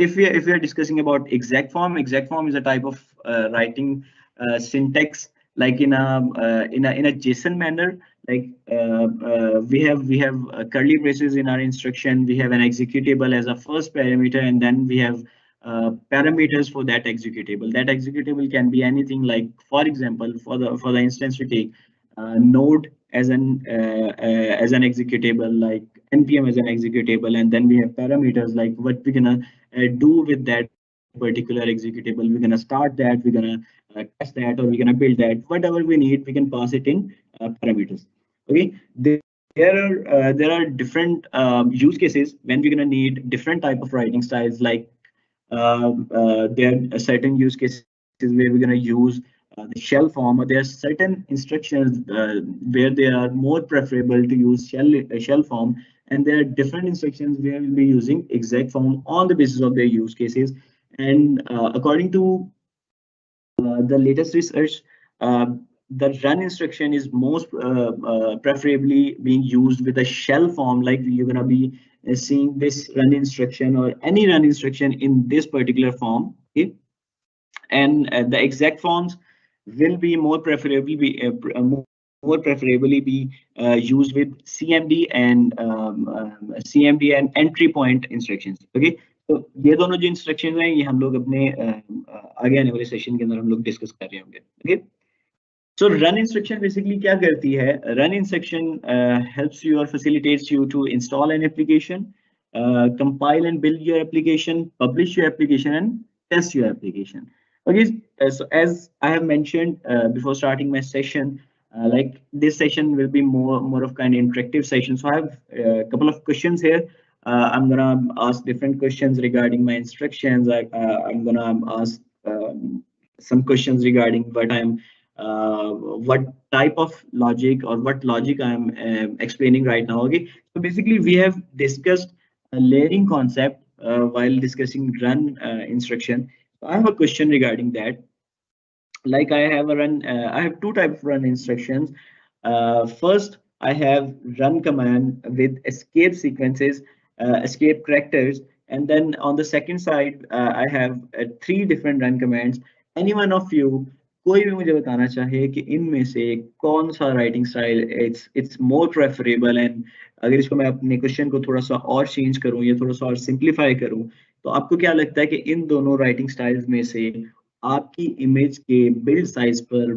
if we are discussing about exact form is a type of writing syntax like in a JSON manner. Like we have curly braces in our instruction. We have an executable as a first parameter, and then we have parameters for that executable. That executable can be anything. Like for example, for the instance we take node as an executable, like npm as an executable, and then we have parameters like what we're gonna do with that particular executable. We're gonna start that, we're gonna test that, or we're gonna build that. Whatever we need, we can pass it in parameters. Okay, there are different use cases when we're gonna need different type of writing styles. Like there are certain use cases where we're gonna use the shell form, or there are certain instructions where they are more preferable to use shell form, and there are different instructions where we'll be using exact form on the basis of their use cases. And according to the latest research, uh, the run instruction is most preferably being used with a shell form. Like you're gonna be seeing this run instruction or any run instruction in this particular form. Okay, and the exact forms will be more preferably more preferably be used with CMD and CMD and entry point instructions. Okay, तो ये दोनों जो instructions हैं ये हम लोग अपने आगे आने वाले सेशन के अंदर हम लोग डिस्कस कर रहे होंगे. Okay, so run instruction basically क्या करती है? Run instruction helps you or facilitates you to install an application, compile and build your application, publish your application, and test your application. Okay, so as I have mentioned before starting my session, like this session will be more of kind of interactive session. So I have a couple of questions here. I'm gonna ask different questions regarding my instructions. I'm gonna ask some questions regarding what type of logic or what logic I'm explaining right now. Okay, so basically we have discussed a layering concept while discussing run instruction. So I have a question regarding that. Like I have two types of run instructions. First, I have run command with escape sequences, escape characters, and then on the second side, I have three different run commands. Any one of you, कोई भी मुझे बताना चाहे कि इनमें से कौन सा writing style it's more preferable. And अगर इसको मैं अपने क्वेश्चन को थोड़ा सा और चेंज करूं या थोड़ा सा और सिंप्लीफाई करूं, तो आपको क्या लगता है कि इन दोनों राइटिंग स्टाइल्स में से आपकी इमेज के बिल्ड साइज पर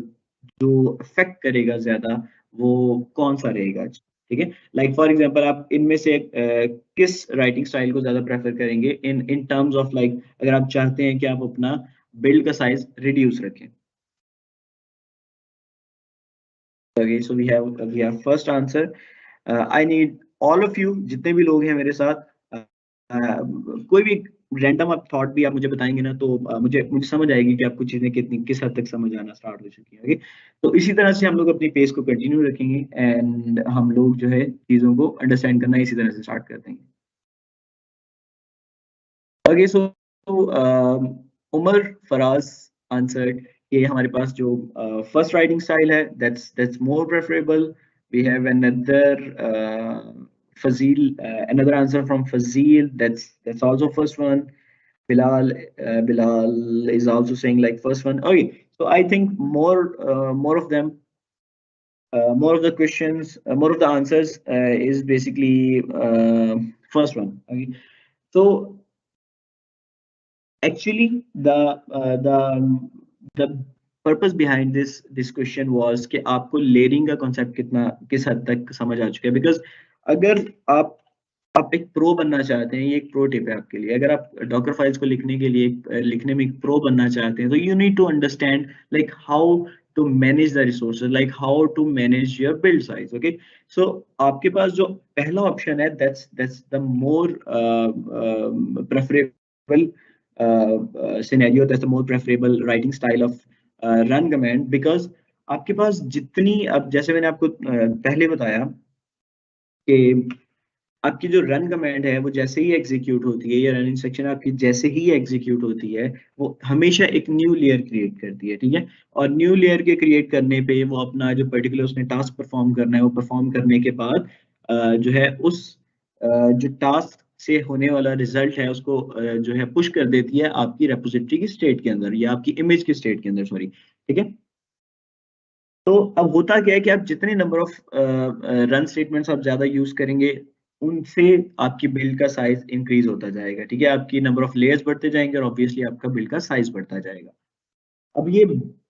जो इफेक्ट करेगा ज्यादा वो कौन सा रहेगा? ठीक है, लाइक फॉर एग्जांपल आप इनमें से किस राइटिंग स्टाइल को ज्यादा प्रेफर करेंगे इन टर्म्स ऑफ लाइक अगर आप चाहते हैं कि आप अपना बिल्ड का साइज रिड्यूस रखें. Okay, so we have first answer. I need all of you, जितने भी लोग हैं मेरे साथ, कोई भी रैंडम आप थॉट भी आप मुझे बताएंगे ना, तो मुझे समझ आएगी कि आपको चीजें किस हद तक समझ आना स्टार्ट हो चुकी है. ओके, तो इसी तरह से हम लोग अपनी पेस को कंटिन्यू रखेंगे एंड हम लोग जो है चीजों को अंडरस्टैंड करना इसी तरह से स्टार्ट कर देंगे. ओके, सो उमर फराज आंसर्ड कि हमारे पास जो फर्स्ट राइटिंग स्टाइल है that's more preferable. We have another Fazil, another answer from Fazil, that's also first one. Bilal is also saying like first one. Okay, so I think more of them, more of the questions, more of the answers is basically first one. Okay, so actually the purpose behind this question was कि आपको layering का concept किस हद तक समझ आ चुका है. Because अगर आप एक प्रो बनना चाहते हैं, ये एक प्रो टिप है आपके लिए. अगर आप डॉकर फाइल्स को लिखने में एक प्रो बनना चाहते हैं, तो you need to understand like how to manage the resources, like how to manage your build size. Okay, so आपके पास जो पहला ऑप्शन है that's the more preferable scenario, that's the more preferable writing style of run command. because आपके पास जितनी, अब जैसे मैंने आपको पहले बताया कि आपकी जो रन कमांड है वो जैसे ही एग्जीक्यूट होती है, या रन इंस्ट्रक्शन आपकी जैसे ही एग्जीक्यूट होती है, वो हमेशा एक न्यू लेयर क्रिएट करती है. ठीक है, और न्यू लेयर के क्रिएट करने पे वो अपना जो पर्टिकुलर उसने टास्क परफॉर्म करना है, वो परफॉर्म करने के बाद जो है उस जो टास्क से होने वाला रिजल्ट है उसको जो है पुश कर देती है आपकी रेपोजिटरी की स्टेट के अंदर या आपकी इमेज की स्टेट के अंदर, सॉरी, ठीक है। तो अब होता क्या है कि आप जितने नंबर ऑफ रन स्टेटमेंट्स आप ज्यादा यूज करेंगे, उनसे आपकी बिल्ड का साइज इंक्रीज होता जाएगा, ठीक है, आपकी नंबर ऑफ लेयर्स बढ़ते जाएंगे और ऑब्वियसली आपका बिल्ड का साइज बढ़ता जाएगा। अब ये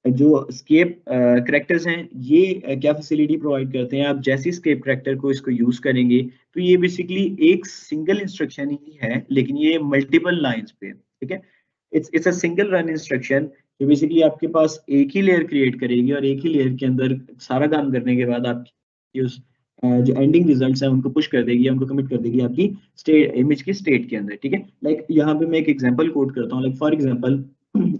जो स्केप करेक्टर्स हैं, ये क्या फैसिलिटी प्रोवाइड करते हैं, आप जैसे स्केप करेक्टर को इसको यूज करेंगे तो ये बेसिकली एक सिंगल इंस्ट्रक्शन ही है, लेकिन ये मल्टीपल लाइंस पे, ठीक है। It's a single run instruction जो बेसिकली आपके पास एक ही लेयर क्रिएट करेगी और एक ही लेयर के अंदर सारा काम करने के बाद आपकी उस जो एंडिंग रिजल्ट्स हैं उनको पुश कर देगी, उनको कमिट कर देगी आपकी स्टेट इमेज की स्टेट के अंदर, ठीक है। लाइक यहाँ पे मैं एक एग्जांपल कोट करता हूँ, लाइक फॉर एग्जांपल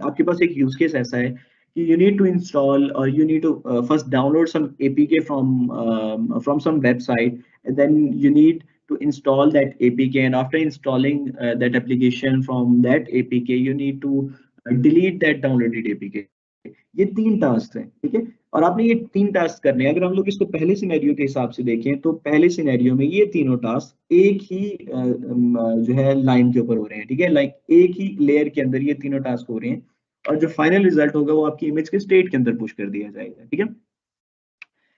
आपके पास एक यूज केस ऐसा है कि you need to install or you need to first download some APK from some website, and then you need to install that APK, and after installing that application from that APK you need to delete that downloaded APK। ये 3 task हैं, ठीक है, और आपने ये 3 task करने हैं। अगर हम लोग इसको पहले सिनेरियो के हिसाब से देखें तो पहले सिनेरियो में ये तीनों टास्क एक ही जो है लाइन के ऊपर हो रहे हैं, ठीक है, लाइक एक ही लेयर के अंदर ये तीनों टास्क हो रहे हैं, और जो फाइनल रिजल्ट होगा वो आपकी इमेज के स्टेट के अंदर पुश कर दिया जाएगा, ठीक है।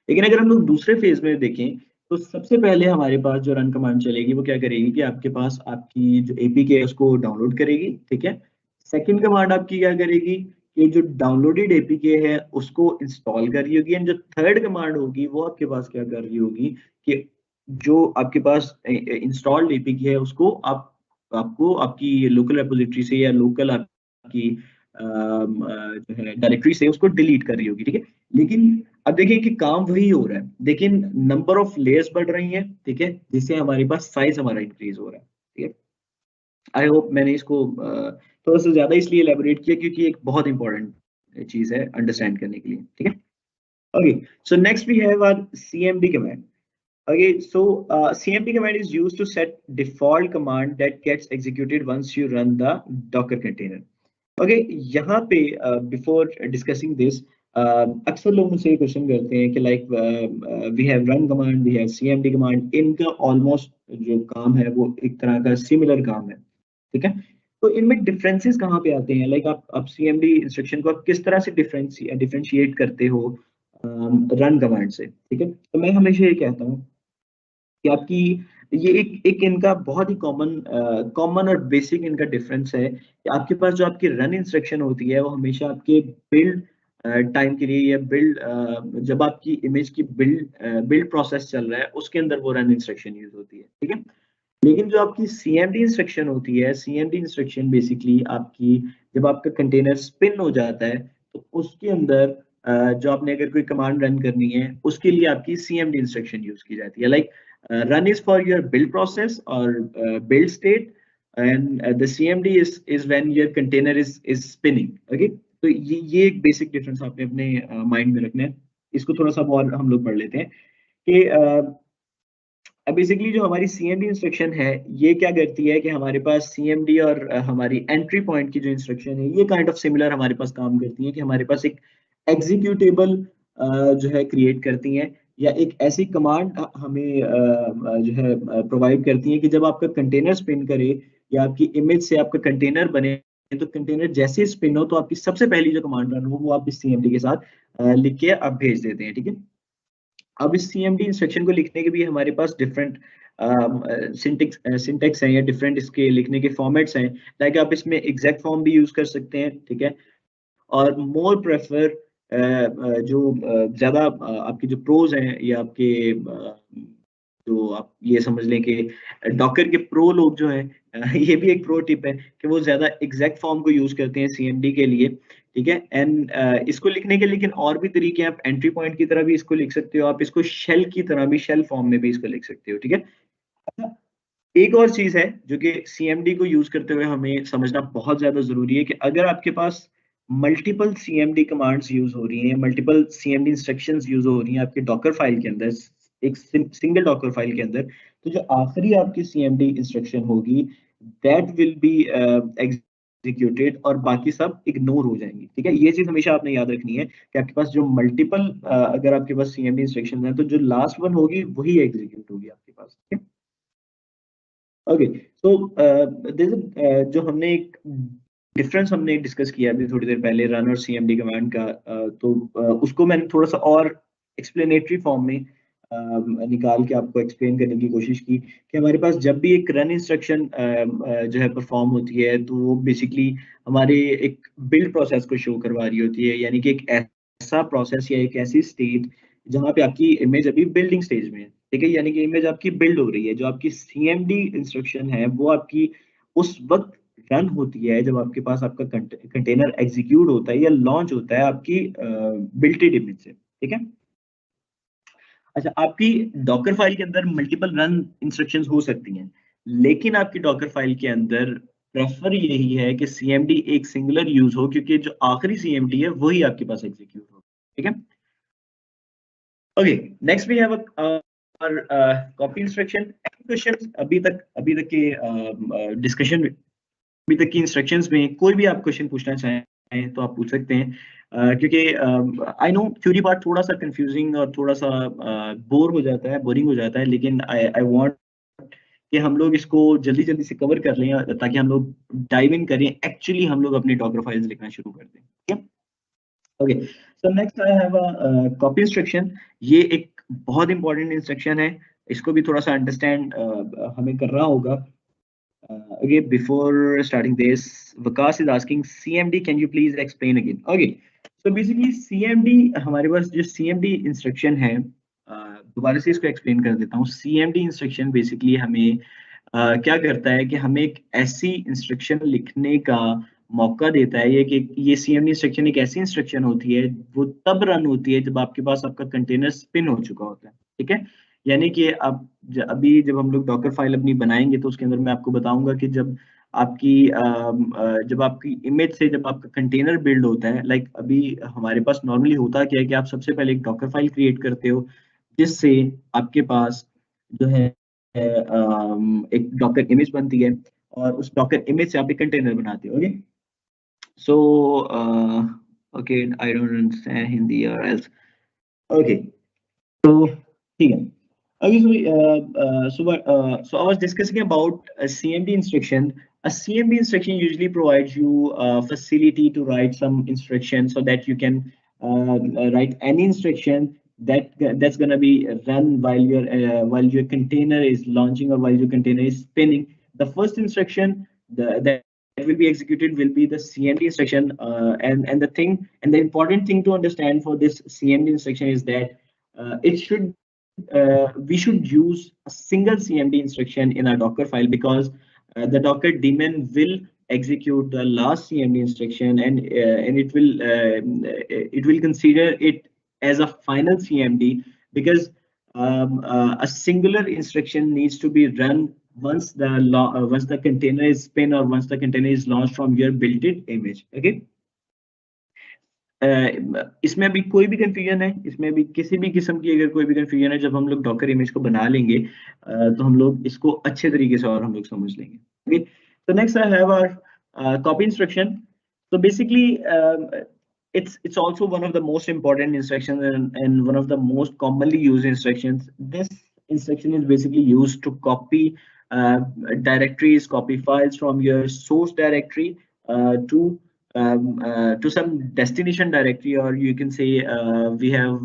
लेकिन अगर हम लोग दूसरे फेज में देखें तो सबसे पहले हमारे पास जो रन कमांड चलेगी वो क्या करेगी कि आपके पास आपकी जो एपीके है उसको डाउनलोड करेगी, ठीक है। सेकंड कमांड आपकी क्या करेगी कि जो डाउनलोडेड एपीके है उसको इंस्टॉल कर रही होगी, एंड जो थर्ड कमांड होगी वो आपके पास क्या कर रही होगी कि जो आपके पास इंस्टॉल्ड एपीके है उसको आपको आपकी लोकल रेपोजिटरी से या लोकल आपकी जो है डायरेक्टरी से उसको डिलीट कर रही होगी, ठीक है। लेकिन अब देखिए कि काम वही हो रहा है, लेकिन नंबर ऑफ लेयर्स बढ़ रही हैं, ठीक है, जिससे हमारे पास साइज हमारा इंक्रीज हो रहा है, ठीक है। आई होप मैंने इसको थोड़ा सा ज्यादा इसलिए एलेबोरेट किया क्योंकि एक बहुत इंपॉर्टेंट चीज है अंडरस्टैंड करने के लिए, ठीक है। Okay, so next we have our CMD command. Okay, so CMD command is used to set default command that gets executed once you run the Docker container. Okay, यहाँ पे बिफोर डिस्कसिंग दिस अक्सर लोग मुझसे question करते हैं कि like we have run command, we have CMD command, इनका almost जो काम है वो एक तरह का सिमिलर काम है, ठीक है। तो इनमें डिफरेंसेस कहाँ पे आते हैं, लाइक आप सीएमडी इंस्ट्रक्शन को आप किस तरह से डिफरेंशिएट करते हो रन कमांड से, ठीक है। तो मैं हमेशा ये कहता हूँ कि आपकी ये एक एक इनका बहुत ही कॉमन और बेसिक इनका डिफरेंस है कि आपके पास जो आपकी रन इंस्ट्रक्शन होती है वो हमेशा आपके बिल्ड टाइम के लिए या बिल्ड जब आपकी इमेज की बिल्ड प्रोसेस चल रहा है उसके अंदर वो रन इंस्ट्रक्शन यूज होती है, ठीक है। लेकिन जो आपकी सीएमडी इंस्ट्रक्शन होती है, सीएमडी इंस्ट्रक्शन बेसिकली आपकी जब आपका कंटेनर स्पिन हो जाता है तो उसके अंदर जो आपने अगर कोई कमांड रन करनी है उसके लिए आपकी सीएमडी इंस्ट्रक्शन यूज की जाती है, like run is for your build process or build state, and the CMD is when your container is spinning। Okay, तो ये एक बेसिक डिफरेंस आपने अपने माइंड में रखना है। इसको थोड़ा सा और हम लोग पढ़ लेते हैं कि अब बेसिकली जो हमारी सीएमडी इंस्ट्रक्शन है ये क्या करती है कि हमारे पास सीएमडी और हमारी एंट्री पॉइंट की जो इंस्ट्रक्शन है ये काइंड ऑफ सिमिलर हमारे पास काम करती है कि हमारे पास एक एग्जीक्यूटेबल जो है क्रिएट करती हैं या एक ऐसी कमांड हमें जो है प्रोवाइड करती है कि जब आपका कंटेनर स्पिन करे या आपकी इमेज से आपका कंटेनर बने तो कंटेनर जैसे स्पिन हो तो आपकी सबसे पहली जो कमांड रन हो वो आप इस सीएमडी के साथ लिख के आप भेज देते हैं, ठीक है। अब इस सीएमडी इंस्ट्रक्शन को लिखने के भी हमारे पास डिफरेंट सिंटेक्स हैं या डिफरेंट इसके लिखने के फॉर्मेट्स हैं, लाइक आप इसमें एग्जैक्ट फॉर्म भी यूज कर सकते हैं, ठीक है। और मोर प्रेफर जो ज्यादा आपके जो प्रोज हैं या आपके जो आप ये समझ लें कि डॉकर के प्रो लोग जो हैं ये भी एक प्रो टिप है कि वो ज्यादा एग्जैक्ट फॉर्म को यूज करते हैं सीएमडी के लिए, ठीक है। एंड इसको लिखने के लेकिन और भी तरीके हैं, आप एंट्री पॉइंट की तरह भी इसको लिख सकते हो, आप इसको शेल की तरह भी शेल फॉर्म में भी इसको लिख सकते हो, ठीक है। अच्छा, एक और चीज है जो कि सीएमडी को यूज करते हुए हमें समझना बहुत ज्यादा जरूरी है कि अगर आपके पास मल्टीपल सीएमडी कमांड्स यूज हो रही हैं, मल्टीपल सीएमडी इंस्ट्रक्शंस यूज हो रही हैं आपके डॉकर फाइल के अंदर, एक सिंगल डॉकर फाइल के अंदर, तो जो आखिरी आपकी सीएमडी इंस्ट्रक्शन होगी दैट विल बी एग्जीक्यूटेड और बाकी सब इग्नोर हो जाएंगी, ठीक है। ये चीज हमेशा आपने याद रखनी है कि आपके पास जो मल्टीपल अगर आपके पास सीएमडी इंस्ट्रक्शन है तो जो लास्ट वन होगी वही एग्जीक्यूट होगी आपके पास, ठीक है। ओके सो जो हमने एक डिफरेंस हमने डिस्कस किया अभी थोड़ी देर पहले रन और सीएमडी कमांड का, उसको मैंने थोड़ा सा और एक्सप्लेनेटरी फॉर्म में निकाल के आपको एक्सप्लेन करने की कोशिश की कि हमारे पास जब भी एक रन इंस्ट्रक्शन जो है परफॉर्म होती है तो वो बेसिकली हमारे एक बिल्ड प्रोसेस को शो करवा रही होती है, यानी कि एक ऐसा प्रोसेस या एक ऐसी स्टेट जहाँ पे आपकी इमेज अभी बिल्डिंग स्टेज में है। ठीक है, यानी कि इमेज आपकी बिल्ड हो रही है। जो आपकी सीएमडी इंस्ट्रक्शन है वो आपकी उस वक्त रन होती है जब आपके पास आपका कंटेनर एग्जीक्यूट होता है या लॉन्च होता है आपकी बिल्टेड इमेज से। ठीक है। अच्छा, आपकी डॉकर फाइल के अंदर मल्टीपल रन इंस्ट्रक्शंस हो सकती हैं, लेकिन आपकी डॉकर फाइल के अंदर प्रेफर यही है कि सीएमडी एक सिंगुलर यूज हो, क्योंकि जो आखिरी सीएमडी है वही आपके पास एग्जीक्यूट हो। ठीक है। Okay, next we have copy instruction. Question अभी तक के डिस्कशन, अभी तक की इंस्ट्रक्शंस में कोई भी आप क्वेश्चन पूछना चाहें तो आप पूछ सकते हैं, क्योंकि आई नो थ्योरी पार्ट थोड़ा सा कंफ्यूजिंग और थोड़ा सा बोरिंग हो जाता है, लेकिन आई आई वांट कि हम लोग इसको जल्दी जल्दी से कवर कर लें ताकि हम लोग डाइव इन करें, एक्चुअली हम लोग अपने डॉकर फाइल्स लिखना शुरू कर दें। ठीक है। Okay, so next I have copy instruction. ये एक बहुत इंपॉर्टेंट इंस्ट्रक्शन है, इसको भी थोड़ा सा अंडरस्टैंड हमें करना होगा। Okay, before starting this, Vikas is asking CMD, can you please explain again? Okay, so basically CMD, हमारे पास जो CMD इंस्ट्रक्शन है, दोबारा से इसको एक्सप्लेन कर देता हूँ। CMD इंस्ट्रक्शन बेसिकली हमें क्या करता है कि हमें एक ऐसी इंस्ट्रक्शन लिखने का मौका देता है। ये कि ये CMD इंस्ट्रक्शन एक ऐसी इंस्ट्रक्शन होती है, वो तब रन होती है जब आपके पास आपका कंटेनर स्पिन हो चुका होता है। ठीक है, यानी कि अब अभी जब हम लोग डॉकर फाइल अपनी बनाएंगे तो उसके अंदर मैं आपको बताऊंगा कि जब आपकी इमेज से जब आपका कंटेनर बिल्ड होता है, लाइक अभी हमारे पास नॉर्मली होता क्या है कि आप सबसे पहले एक डॉकर फाइल क्रिएट करते हो, जिससे आपके पास जो है एक डॉकर इमेज बनती है, और उस डॉकर इमेज से आप एक कंटेनर बनाते हो। Okay, so okay, I don't understand Hindi और एल्स। ओके, तो ठीक है। Okay, so I was discussing about a CMD instruction. A CMD instruction usually provides you facility to write some instruction so that you can write any instruction that's gonna be run while your container is launching or while your container is spinning. The first instruction that will be executed will be the CMD instruction, and the important thing to understand for this CMD instruction is that we should use a single CMD instruction in our Docker file, because the Docker daemon will execute the last CMD instruction, and it will consider it as a final CMD, because a singular instruction needs to be run once the container is spin or once the container is launched from your built-in image. Okay. इसमें अभी कोई भी confusion है, इसमें अभी किसी भी किस्म की अगर कोई भी कंफ्यूजन है, जब हम लोग डॉकर इमेज को बना लेंगे तो हम लोग इसको अच्छे तरीके से और हम लोग समझ लेंगे। Okay, so next I have our copy instruction. So basically it's also one of the most important instructions, and one of the most commonly used instructions. This instruction is basically used to copy directories, copy files from your source directory to some destination directory, or you can say we have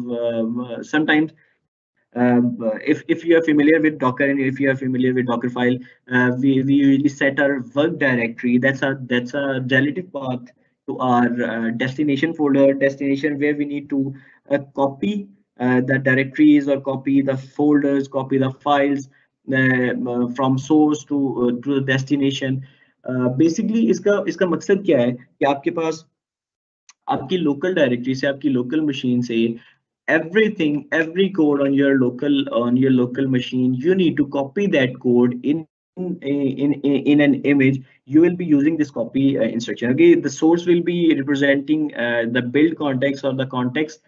sometimes if you are familiar with Docker and if you are familiar with Dockerfile, we usually set our work directory. That's a relative path to our destination folder, destination where we need to copy the directories or copy the folders, copy the files from source to the destination. Basically इसका मकसद क्या है कि आपके पास आपकी local directory से, आपकी local machine से, every code on your local machine, you need to copy that code in an image. You will be using this copy instruction. Okay, the source will be representing the build context or the context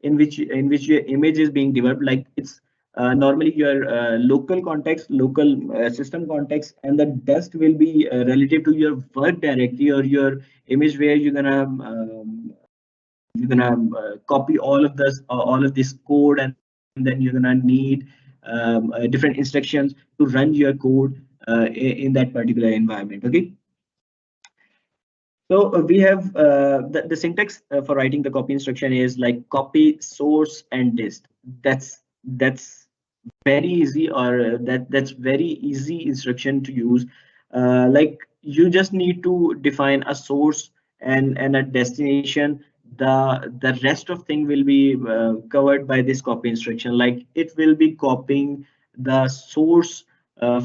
in which your image is being developed. Like it's normally your local context, local system context, and the dest will be relative to your work directory or your image where you're gonna copy all of this code, and then you're gonna need different instructions to run your code. in that particular environment. Okay. So we have the syntax for writing the copy instruction is like copy, source, and dist. That's very easy, or that's very easy instruction to use. Like you just need to define a source and a destination. The rest of thing will be covered by this copy instruction. Like it will be copying the source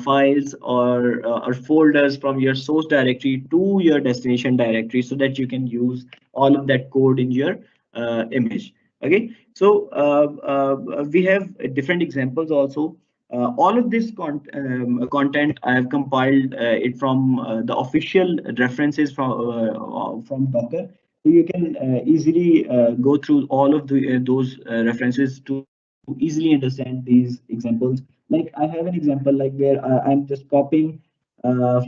files or folders from your source directory to your destination directory, so that you can use all of that code in your image. Okay, so we have different examples also. All of this content I have compiled it from the official references from Docker. So you can easily go through all of those references to easily understand these examples. Like I have an example like where I'm just copying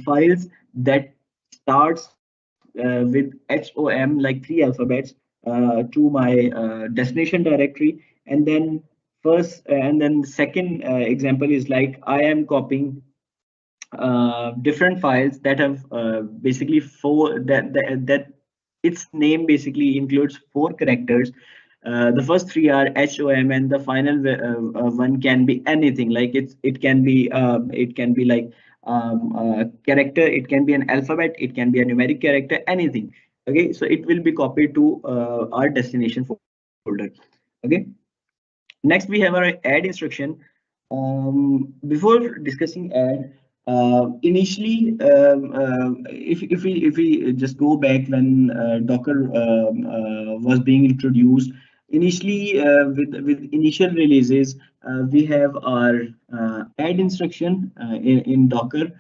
files that starts with HOM, like 3 alphabets, to my destination directory. And then the second example is like I am copying different files that have basically that its name basically includes 4 characters. The first 3 are HOM, and the final one can be anything. Like it can be like character, it can be an alphabet, it can be a numeric character, anything. Okay, so it will be copied to our destination folder. Okay, next we have our add instruction. Before discussing add, initially, if we just go back when Docker was being introduced, initially with initial releases, we have our add instruction in Docker.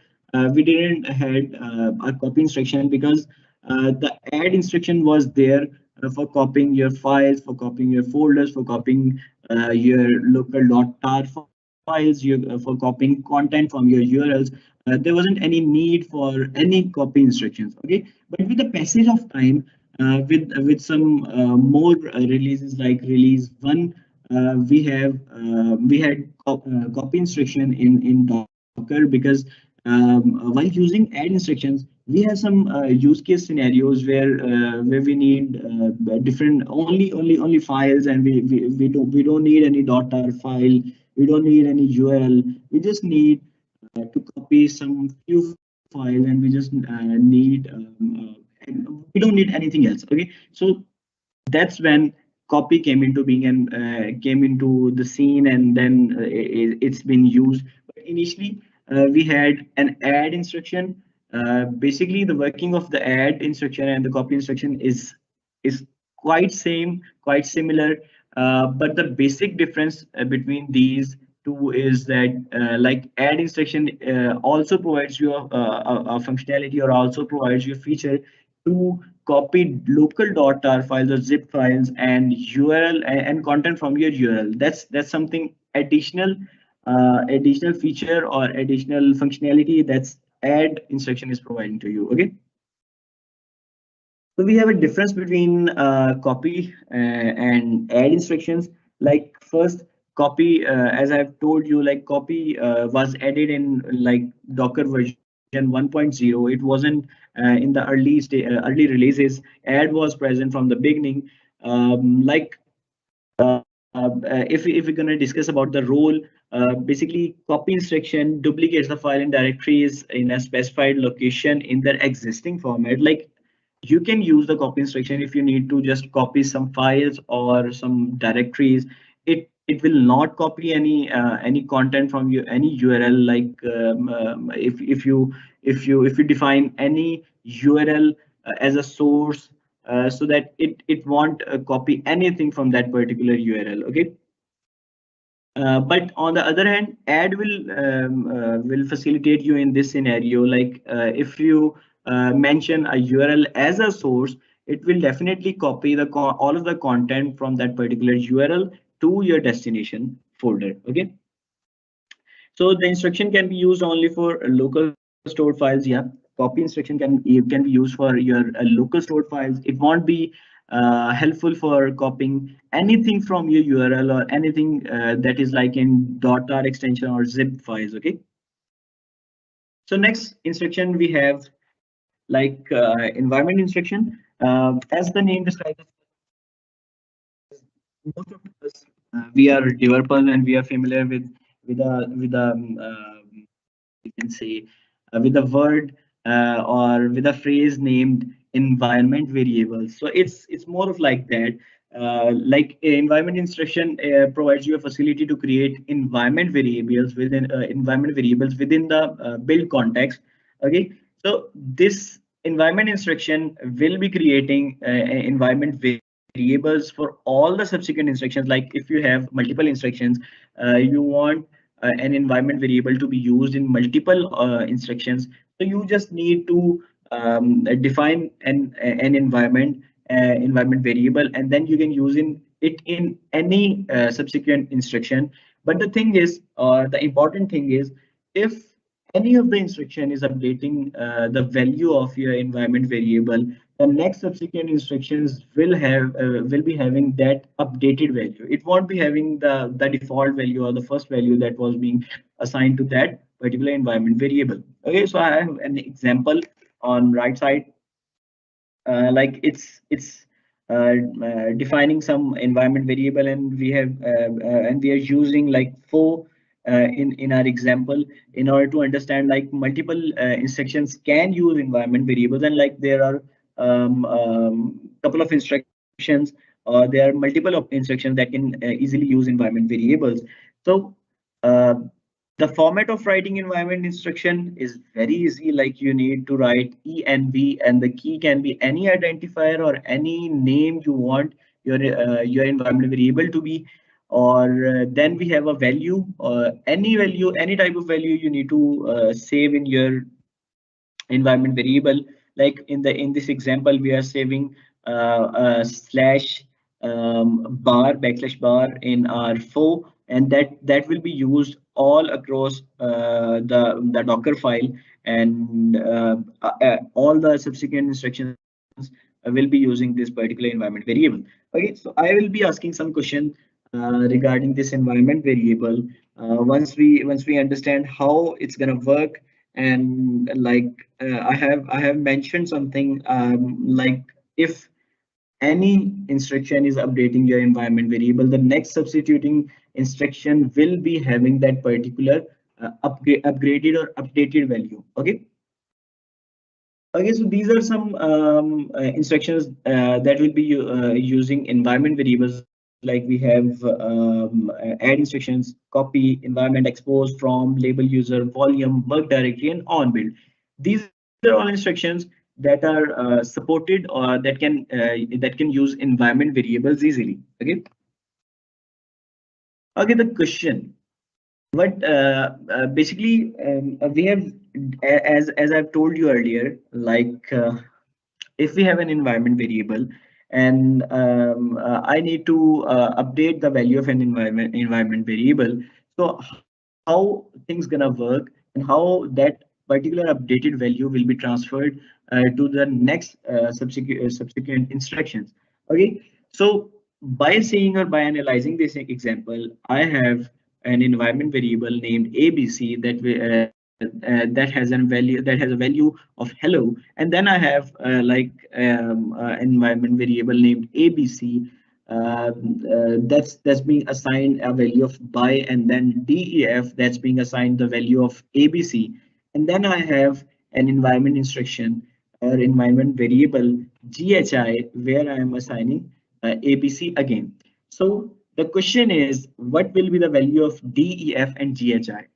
We didn't had our copy instruction because the add instruction was there for copying your files, for copying your folders, for copying your local .tar files, for copying content from your URLs. There wasn't any need for any copy instructions. Okay, but with the passage of time, with some more releases like release 1, we had copy instruction in Docker because while using add instructions, we have some use case scenarios where we need different only files, and we don't need any .tar file, we don't need any URL, we just need to copy some few files, and we just need and we don't need anything else. Okay, so that's when copy came into being and came into the scene, and then it's been used. But initially we had an add instruction. Basically the working of the add instruction and the copy instruction is quite same, quite similar, but the basic difference between these two is that like add instruction also provides you a functionality, or also provides you a feature to copy local .tar files or zip files and URL and content from your URL. That's something additional, additional feature or additional functionality that's add instruction is providing to you. Okay, so we have a difference between copy and add instructions. Like first, copy, as I've told you, like copy was added in like Docker version 1.0. It wasn't in the early releases. Add was present from the beginning. Like if we're going to discuss about the role, basically copy instruction duplicates the file and directories in a specified location in their existing format. Like you can use the copy instruction if you need to just copy some files or some directories. It will not copy any content from you, any URL. Like if you define any URL as a source, so that it won't copy anything from that particular URL. Okay, but on the other hand, add will facilitate you in this scenario. Like if you mention a URL as a source, it will definitely copy all of the content from that particular URL to your destination folder. Okay, so the instruction can be used only for local stored files. Yeah, copy instruction can be used for your local stored files. It won't be helpful for copying anything from your URL or anything that is like in .tar extension or zip files. Okay, So next instruction we have like environment instruction. As the name describes, most of us we are developers and we are familiar with you can say with a word or with a phrase named environment variables. So it's more of like that. Like environment instruction provides you a facility to create environment variables within the build context. Okay, so this environment instruction will be creating environment variables for all the subsequent instructions. Like if you have multiple instructions, you want an environment variable to be used in multiple instructions. So you just need to define an environment variable, and then you can use it in any subsequent instruction. But the thing is, the important thing is, if any of the instruction is updating the value of your environment variable, the next subsequent instructions will be having that updated value. It won't be having the default value or the first value that was being assigned to that particular environment variable. Okay, so I have an example on right side. Like it's defining some environment variable, and we are using like four in our example in order to understand like multiple instructions can use environment variables. And like there are couple of instructions, there are multiple of instructions that can easily use environment variables. So uh, the format of writing environment instruction is very easy. Like you need to write env, and the key can be any identifier or any name you want your environment variable to be. Or then we have a value, any value, any type of value you need to save in your environment variable. Like in this example, we are saving slash bar backslash bar in R4, and that will be used all across the Docker file, and all the subsequent instructions will be using this particular environment variable. Okay, so I will be asking some question regarding this environment variable. Once we understand how it's gonna work, and like I have mentioned something like if any instruction is updating your environment variable, the next substituting instruction will be having that particular upgraded or updated value. Okay. Okay, so these are some instructions that will be using environment variables. Like we have add instructions, copy, environment, expose, from, label user, volume, work directory, and on build. These are all instructions that are supported or that can use environment variables easily. Okay. Okay, the question. What basically we have, as I've told you earlier, like if we have an environment variable, and I need to update the value of an environment variable. So how things gonna work, and how that particular updated value will be transferred to the next subsequent instructions. Okay, so by seeing or by analyzing this example, I have an environment variable named ABC that has a value of hello, and then I have environment variable named ABC that's being assigned a value of by, and then DEF that's being assigned the value of ABC, and then I have an environment instruction or environment variable GHI where I am assigning ABC again. So the question is, what will be the value of DEF and GHI?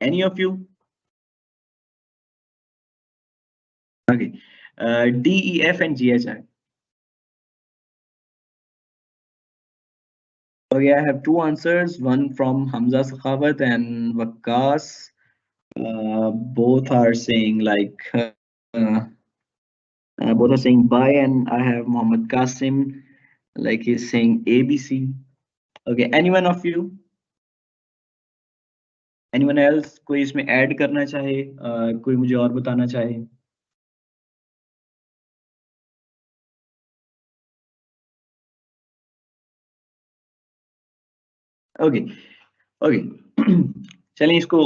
Any of you? Okay. DEF and GHI. Okay, I have two answers, one from Hamza Sakhawat and Waqas. Both are saying both are saying bye, and I have Muhammad Qasim, like he's saying ABC. Okay, anyone of you? Anyone else? कोई इसमें add करना चाहे, कोई मुझे और बताना चाहे? Okay. Okay चलिए इसको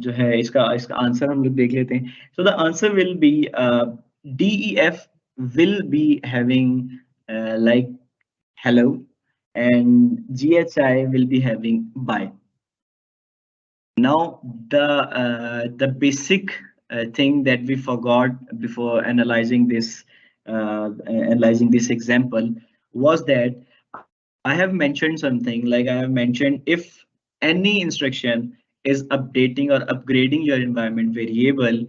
जो है इसका इसका आंसर हम लोग देख लेते हैं. So the answer will be DEF will be having like hello, and GHI will be having bye. Now the basic thing that we forgot before analyzing this example was that I have mentioned something like I have mentioned, if any instruction is updating or upgrading your environment variable,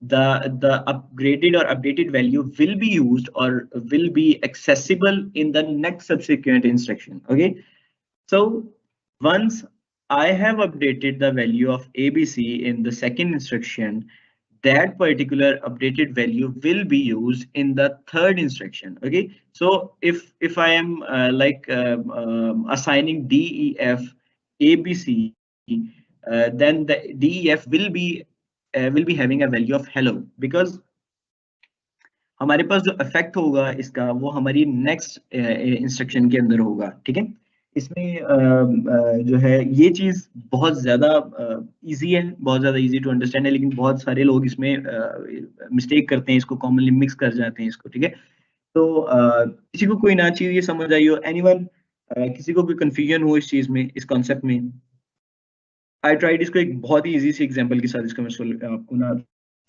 the upgraded or updated value will be used or will be accessible in the next subsequent instruction. Okay, so once I have updated the value of ABC in the second instruction, that particular updated value will be used in the third instruction. Okay, so if I am assigning DEF ABC, then the DEF will be having a value of hello, because हमारे पास जो effect होगा इसका वो हमारी next instruction के अंदर होगा. ठीक है, इसमें जो है ये चीज बहुत ज्यादा इजी है, बहुत ज्यादा इजी टू अंडरस्टैंड है, लेकिन बहुत सारे लोग इसमें मिस्टेक करते हैं, इसको कॉमनली मिक्स कर जाते हैं इसको. ठीक है, तो किसी को कोई ना चीज ये समझ आई हो, एनीवन, किसी को कोई कंफ्यूजन हो इस चीज में, इस कॉन्सेप्ट में? आई ट्राइड इसको एक बहुत ही इजी सी एग्जांपल के साथ इसको मैं आपको ना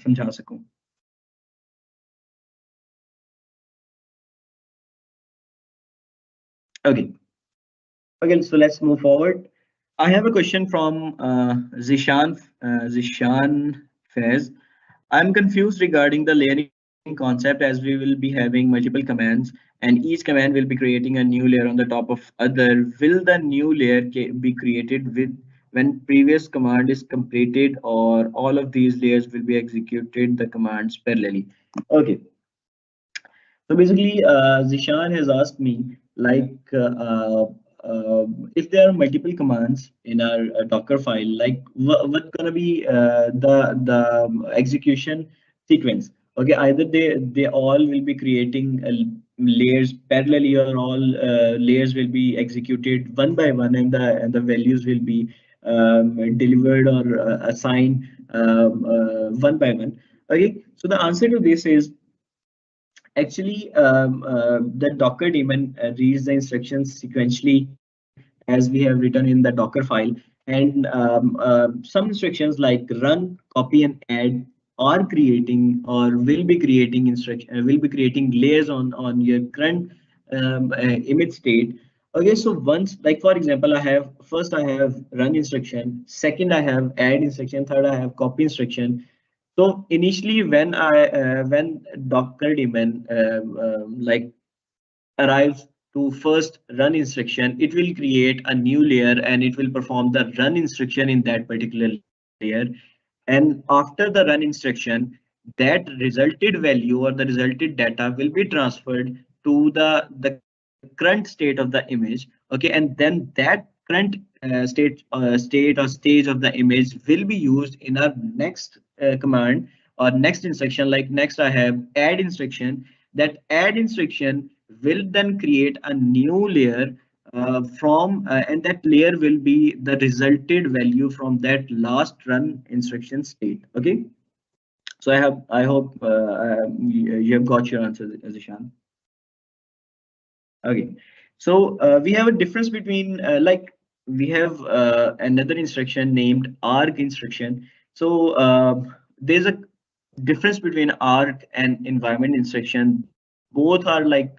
समझा सकूं. Okay. Okay, so let's move forward. I have a question from Zishan Fez. I'm confused regarding the layering concept, as we will be having multiple commands and each command will be creating a new layer on the top of other. Will the new layer be created with when previous command is completed, or all of these layers will be executed the commands parallelly? Okay. So basically, Zishan has asked me like if there are multiple commands in our Docker file, like what's gonna be the execution sequence? Okay, either they all will be creating layers parallelly, or all layers will be executed one by one, and the values will be delivered or assigned one by one. Okay, so the answer to this is actually, the Docker daemon reads the instructions sequentially as we have written in the Docker file. And some instructions like run, copy, and add are creating or will be creating will be creating layers on your current image state. Okay, so once, like for example, I have run instruction, second I have add instruction, third I have copy instruction. So initially, when Docker daemon like arrives to first run instruction, it will create a new layer and it will perform the run instruction in that particular layer. And after the run instruction, that resulted value or the resulted data will be transferred to the current state of the image. Okay, and then that current state or stage of the image will be used in our next command or next instruction. Like next I have add instruction. That add instruction will then create a new layer and that layer will be the resulted value from that last run instruction state. Okay, so I hope you have got your answer, Zishan. Okay, so we have a difference between we have another instruction named arg instruction. So there's a difference between arg and environment instruction. Both are like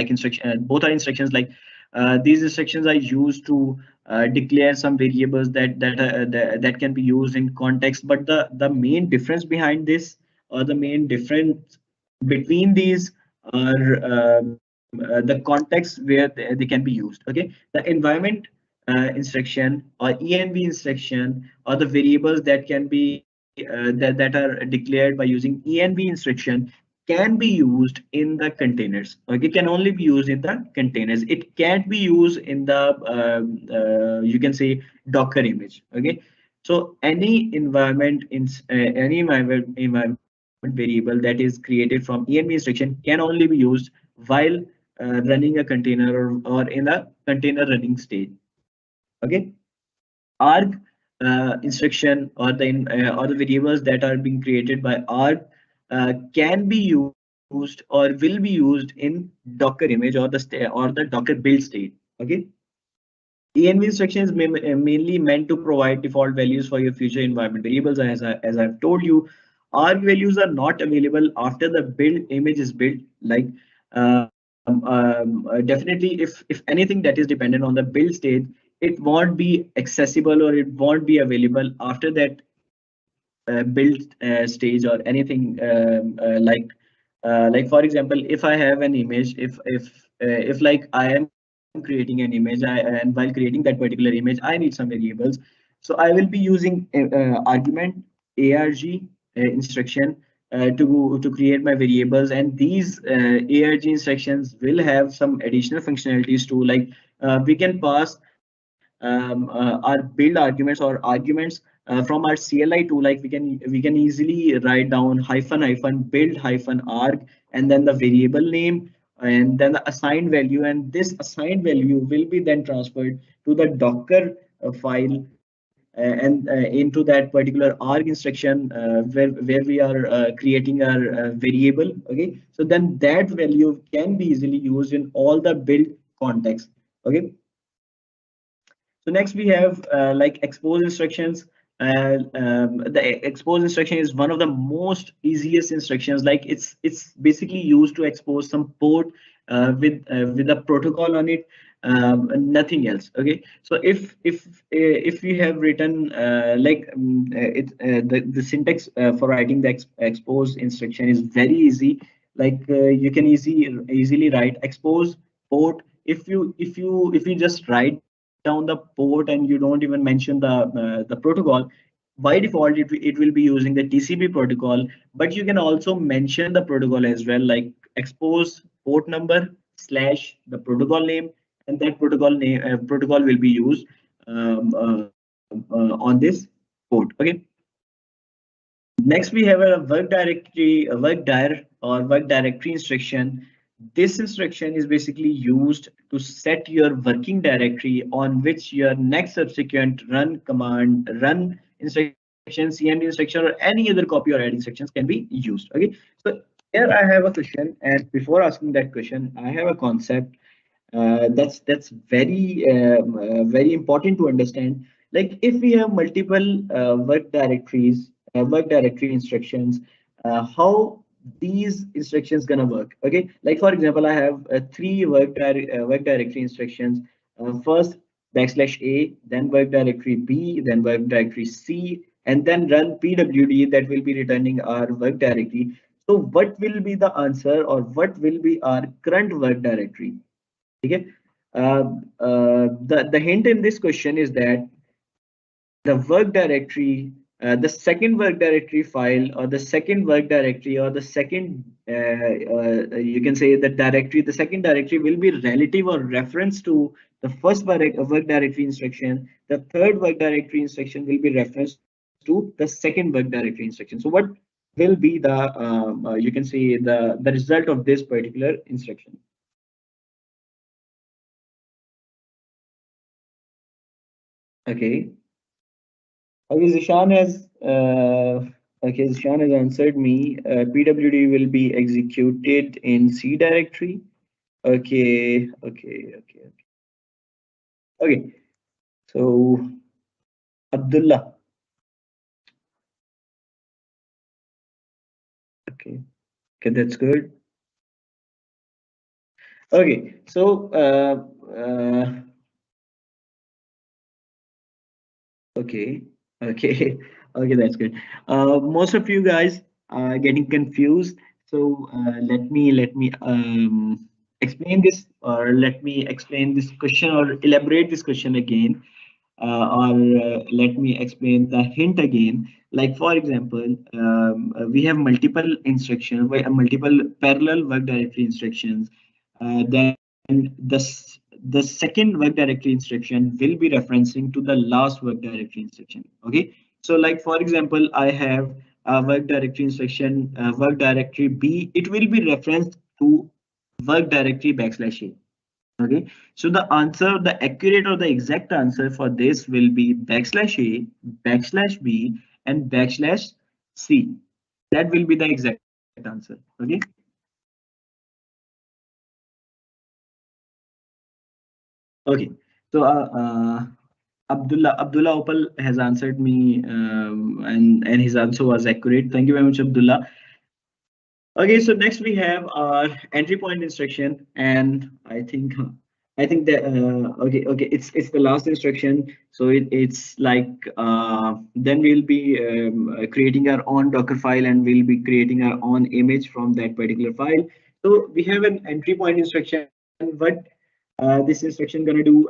instruction. Both are instructions like these instructions are used to declare some variables that can be used in context. But the main difference behind this, or the main difference between these, are the context where they can be used. Okay, the environment instruction or env instruction, or the variables that can be that are declared by using env instruction, can be used in the containers. Okay, can only be used in the containers. It can't be used in the you can say Docker image. Okay, so any environment variable that is created from env instruction can only be used while running a container, or in a container running state. Okay, arg instruction or the variables that are being created by arg can be used or will be used in Docker image or the Docker build state. Okay, env instruction is mainly meant to provide default values for your future environment variables. As I've told you, arg values are not available after the build image is built. Like definitely, if anything that is dependent on the build stage, it won't be accessible or it won't be available after that build stage or anything like for example, if I have an image, if like I am creating an image and while creating that particular image I need some variables, so I will be using argument arg instruction to create my variables, and these arg instructions will have some additional functionalities too, like we can pass our build arguments or arguments from our CLI tool. Like we can easily write down hyphen hyphen build hyphen arg and then the variable name and then the assigned value, and this assigned value will be then transferred to the Docker file and into that particular arg instruction where we are creating our variable. Okay, so then that value can be easily used in all the build context. Okay, so next we have like expose instructions. The expose instruction is one of the most easiest instructions. Like it's basically used to expose some port with a protocol on it, nothing else. Okay, so if we have written the syntax for writing the expose instruction is very easy. Like you can easily write expose port. If you just write down the port and you don't even mention the protocol, by default it will be using the TCP protocol, but you can also mention the protocol as well, like expose port number slash the protocol name, and that protocol will be used on this port. Okay, next we have a work directory, a work dir or work directory instruction. This instruction is basically used to set your working directory on which your next subsequent run command, run instruction, cmd instruction, or any other copy or add instructions can be used. Okay, so here I have a question, and before asking that question, I have a concept that's very important to understand. Like if we have multiple work directory instructions, how these instructions gonna work? Okay, like for example, I have three work directory instructions. First backslash a, then work directory b, then work directory c, and then run pwd that will be returning our work directory. So what will be the answer, or what will be our current work directory? Okay. The hint in this question is that the work directory, the second work directory file, or the second work directory, or the second, you can say the directory, the second directory will be relative or reference to the first work directory instruction. The third work directory instruction will be reference to the second work directory instruction. So what will be the, you can say the result of this particular instruction? Okay. Okay, Zishan has answered me. PWD will be executed in C directory. Okay. Okay. So Abdullah. Okay. Okay, that's good. Okay. So okay. Okay. Okay, that's good. Most of you guys are getting confused. So let me explain this, or let me explain this question, or elaborate this question again, or let me explain the hint again. Like for example, we have multiple instructions, multiple parallel work directory instructions. Then the second work directory instruction will be referencing to the last work directory instruction. Okay, so like for example, I have a work directory instruction, work directory B. It will be referenced to work directory backslash A. Okay, so the answer, the accurate or the exact answer for this will be backslash a, backslash b, and backslash c. That will be the exact answer. Okay. Okay. So Abdullah Opal has answered me, and his answer was accurate. Thank you very much, Abdullah. Okay, so next we have our entry point instruction, and I think that okay, it's the last instruction. So it's like then we'll be creating our own Docker file, and we'll be creating our own image from that particular file. So we have an entry point instruction. What this instruction gonna do?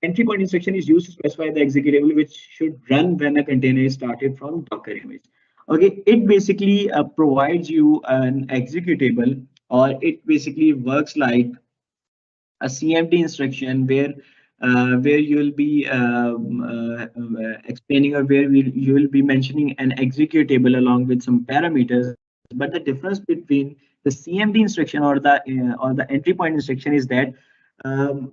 Entry point instruction is used to specify the executable which should run when a container is started from Docker image. Okay, it basically provides you an executable, or it basically works like a CMD instruction where you'll be explaining, or where you will be mentioning an executable along with some parameters. But the difference between the CMD instruction or the entry point instruction is that the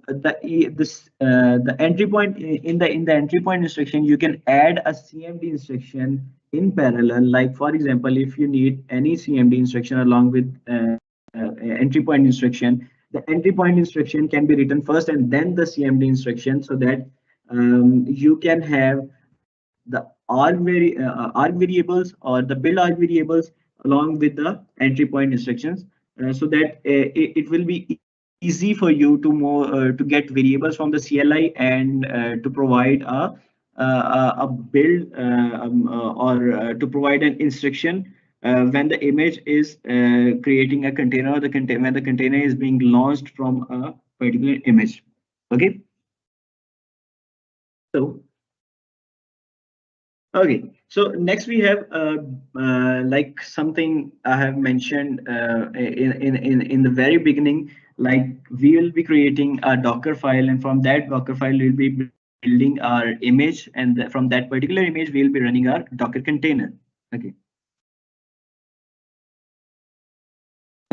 entry point in the entry point instruction, you can add a CMD instruction in parallel. Like for example, if you need any CMD instruction along with entry point instruction, the entry point instruction can be written first and then the CMD instruction, so that you can have the arg variables or the build arg variables along with the entry point instructions, so that it will be easy for you to to get variables from the CLI, and to provide a build or to provide an instruction when the image is creating a container, or the container when the container is being launched from a particular image. Okay, so okay, so next we have like something I have mentioned in the very beginning. Like we will be creating a Docker file, and from that Docker file we'll be building our image, and from that particular image we'll be running our Docker container. Okay,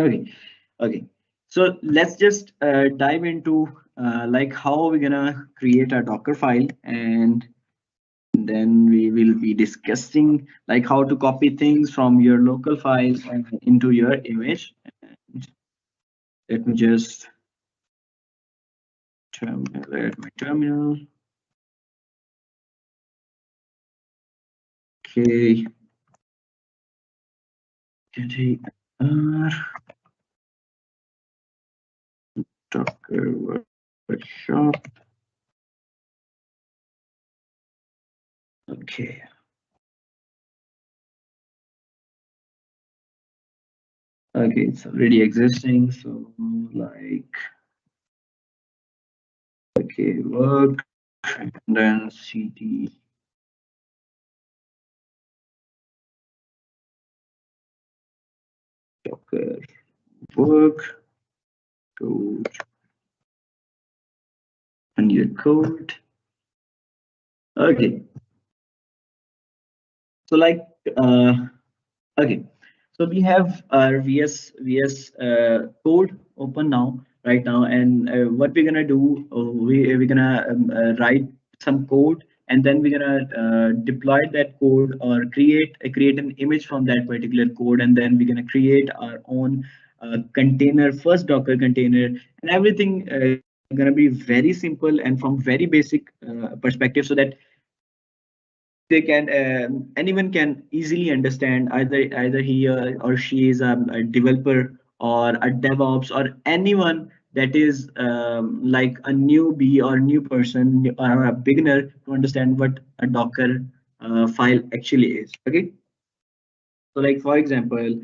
okay, okay. So let's just dive into like how we're gonna create a Docker file, and then we will be discussing like how to copy things from your local files and into your image. And let me just terminate my terminal. Okay, container Docker workshop. Okay, okay, it's already existing. So like okay, work, and then cd Docker work, code, and your code. Okay, so like okay, so we have our VS code open now, right now, and what we're gonna do, we're gonna write some code, and then we're gonna deploy that code, or create an image from that particular code, and then we're gonna create our own container, first Docker container, and everything gonna be very simple and from very basic perspective, so that they can anyone can easily understand, either he or she is a developer or a DevOps, or anyone that is like a newbie or new person or a beginner, to understand what a Docker file actually is. Okay, so like for example,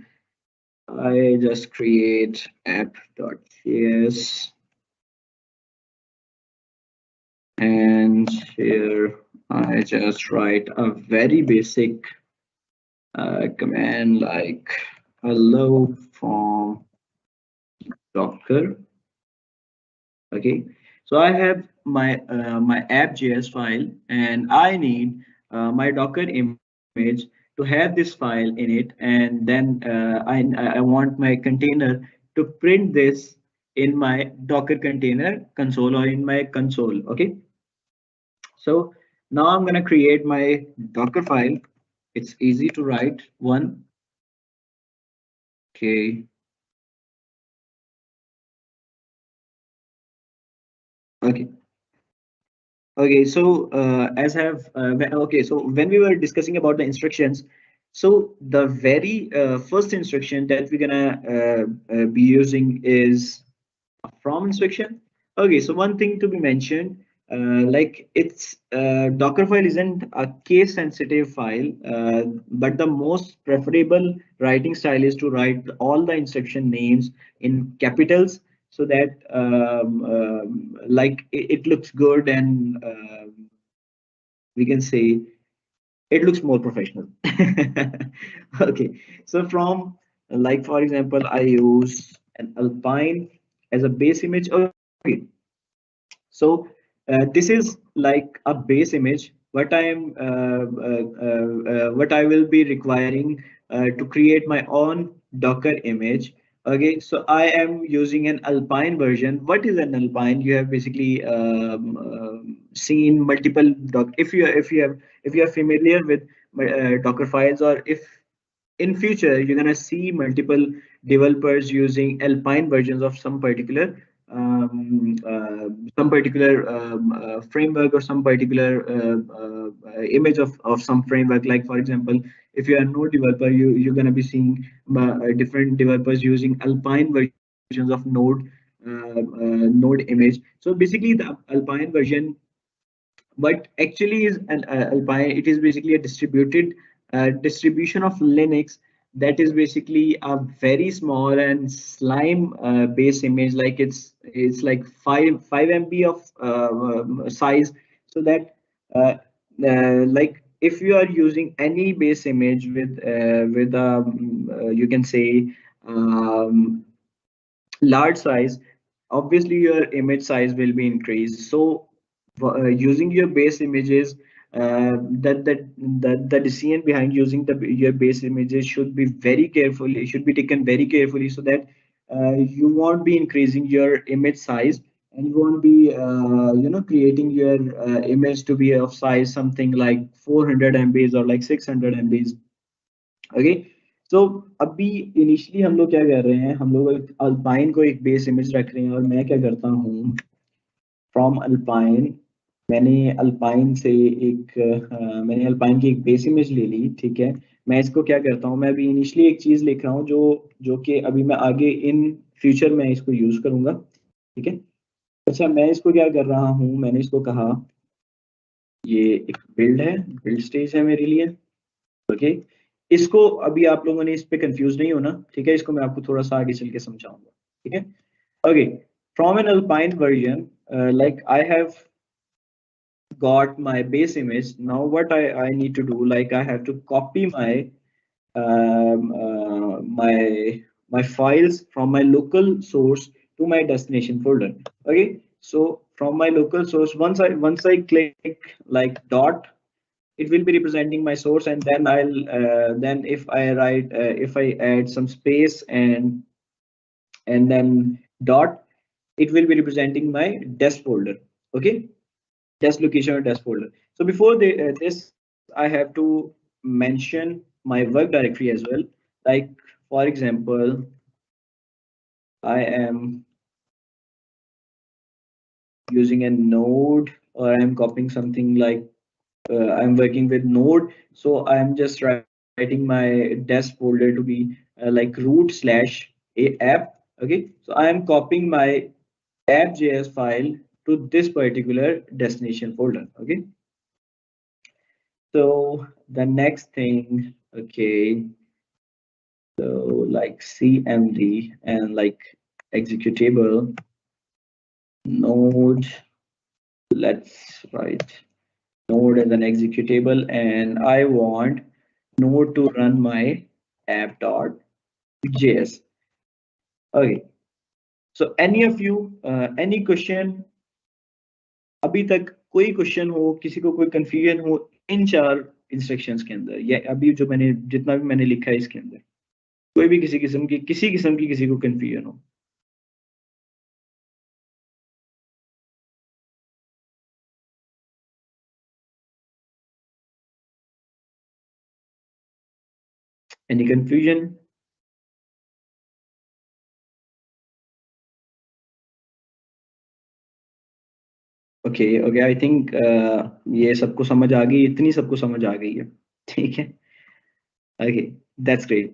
I just create app.js, and here I just write a very basic command like hello from Docker. Okay, so I have my app.js file, and I need my Docker image to have this file in it, and then I want my container to print this in my Docker container console or in my console. Okay. So now I'm going to create my Docker file. It's easy to write one. Okay. Okay. Okay, so okay, so when we were discussing about the instructions, so the very first instruction that we're gonna be using is a from instruction. Okay, so one thing to be mentioned, like it's Docker file isn't a case sensitive file, but the most preferable writing style is to write all the instruction names in capitals so that like it looks good and we can say it looks more professional. Okay, so from like for example, I use an Alpine as a base image. Okay, so this is like a base image. What I will be requiring to create my own Docker image. Okay, so I am using an Alpine version. What is an Alpine? You have basically seen multiple doc. If you are familiar with Docker files, or if in future you're gonna see multiple developers using Alpine versions of some particular framework or some particular image of some framework. Like for example, if you are a Node developer, you're gonna be seeing different developers using Alpine versions of Node image. So basically, the Alpine version, what actually is an Alpine, it is basically a distributed distribution of Linux that is basically a very small and slime base image. Like it's like 5 MB of size, so that like if you are using any base image with you can say um, large size, obviously your image size will be increased. So using your base images, the decision behind using your base images should be very carefully, it should be taken very carefully, so that you won't be increasing your image size, and you won't be creating your image to be of size something like 400 MBs or like 600 MBs. Okay, so अभी initially हम लोग क्या कर रहे हैं, हम लोग एक अल्पाइन को एक बेस इमेज रख रहे हैं, और मैं क्या करता हूँ फ्रॉम अल्पाइन, मैंने अल्पाइन से मैंने अल्पाइन की एक बेस इमेज ले ली, ठीक है। मैं इसको क्या करता हूँ, मैं अभी इनिशियली एक चीज लिख रहा हूँ जो जो कि अभी मैं आगे इन फ्यूचर में इसको यूज करूंगा, ठीक है। अच्छा, मैं इसको क्या कर रहा हूँ, मैंने इसको कहा ये एक बिल्ड है, बिल्ड स्टेज है मेरे लिए। ओके, इसको अभी आप लोगों ने इस पे कंफ्यूज नहीं होना, ठीक है। इसको मैं आपको थोड़ा सा आगे चल के समझाऊंगा, ठीक है। Okay, from an Alpine version, like I have got my base image. Now what I need to do, like I have to copy my files from my local source to my destination folder. Okay, so from my local source, once I click like dot, it will be representing my source, and then I'll then if I add some space and then dot, it will be representing my desk folder. Okay, desk location or desk folder. So before this, I have to mention my work directory as well. Like for example, I am using a node, or I'm copying something like I'm working with Node, so I'm just writing my desk folder to be like root slash a app. Okay, so I am copying my app.js file to this particular destination folder. Okay, so the next thing, okay, so like cmd and like executable node, let's write node as an executable, and I want node to run my app.js. Okay, so any of you, any question, अभी तक कोई question हो, किसी को कोई confusion हो इन चार instructions के अंदर, या अभी जो मैंने जितना भी मैंने लिखा है इसके अंदर, कोई भी किसी किस्म की किसी को कंफ्यूजन हो? Any confusion? Okay okay, I think ये सबको समझ आ गई, इतनी सबको समझ आ गई है। ठीक है। Okay, that's great.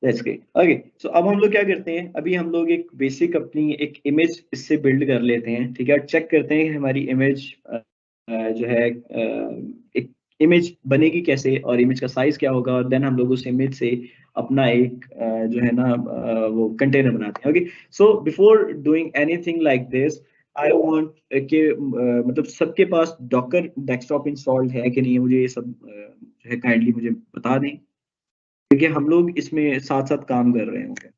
That's great. Okay, so अब हम लोग क्या करते हैं, अभी हम लोग एक बेसिक अपनी एक इमेज इससे बिल्ड कर लेते हैं। ठीक है, चेक करते हैं कि हमारी इमेज जो है एक इमेज बनेगी कैसे, और इमेज का साइज क्या होगा, और देन हम लोग उस इमेज से अपना एक जो है ना वो कंटेनर बनाते हैं। Okay, so before doing anything like this, I want कि मतलब सबके पास डॉकर डेस्कटॉप इंस्टॉल्ड है कि नहीं, मुझे ये सब जो है काइंडली मुझे बता दें, क्योंकि हम लोग इसमें साथ साथ काम कर रहे होंगे।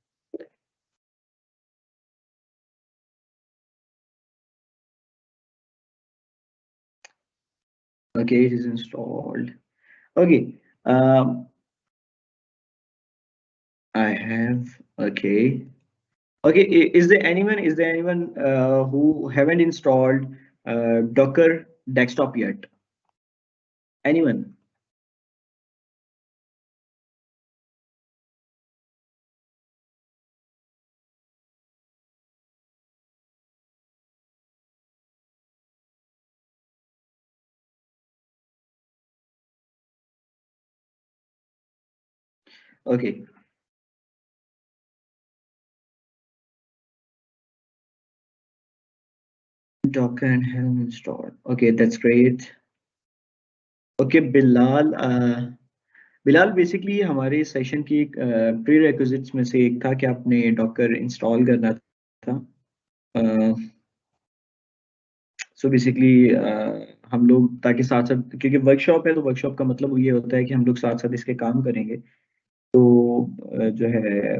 Okay, it is installed. Okay, I have. Okay, okay. Is there anyone who haven't installed Docker desktop yet? Anyone? Okay, Docker and Helm installed. Okay, that's great. Okay, Bilal. Bilal, basically हमारे सेशन की pre requisites में से एक था कि आपने Docker install करना था। सो बेसिकली हम लोग ताकि साथ साथ, क्योंकि वर्कशॉप है तो वर्कशॉप का मतलब ये होता है कि हम लोग साथ साथ इसके काम करेंगे। तो जो है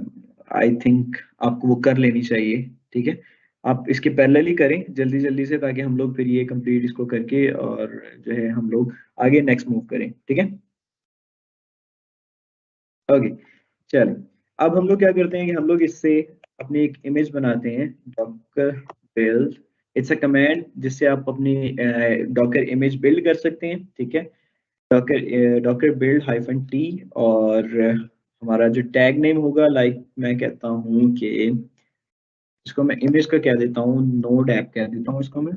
आई थिंक आपको वो कर लेनी चाहिए। ठीक है, आप इसके पैरेलली करें जल्दी जल्दी से, ताकि हम लोग फिर ये कंप्लीट इसको करके और जो है हम लोग आगे नेक्स्ट मूव करें। ठीक है। ओके, चलो। अब हम लोग क्या करते हैं कि हम लोग इससे अपनी एक इमेज बनाते हैं। Docker build, it's a command जिससे आप अपनी डॉकर इमेज बिल्ड कर सकते हैं। ठीक है, Docker Docker build hyphen T, और हमारा जो टैग नेम होगा, लाइक मैं कहता हूँ कि इसको मैं इमेज का क्या देता हूँ, नोड ऐप कह देता हूँ इसको मैं।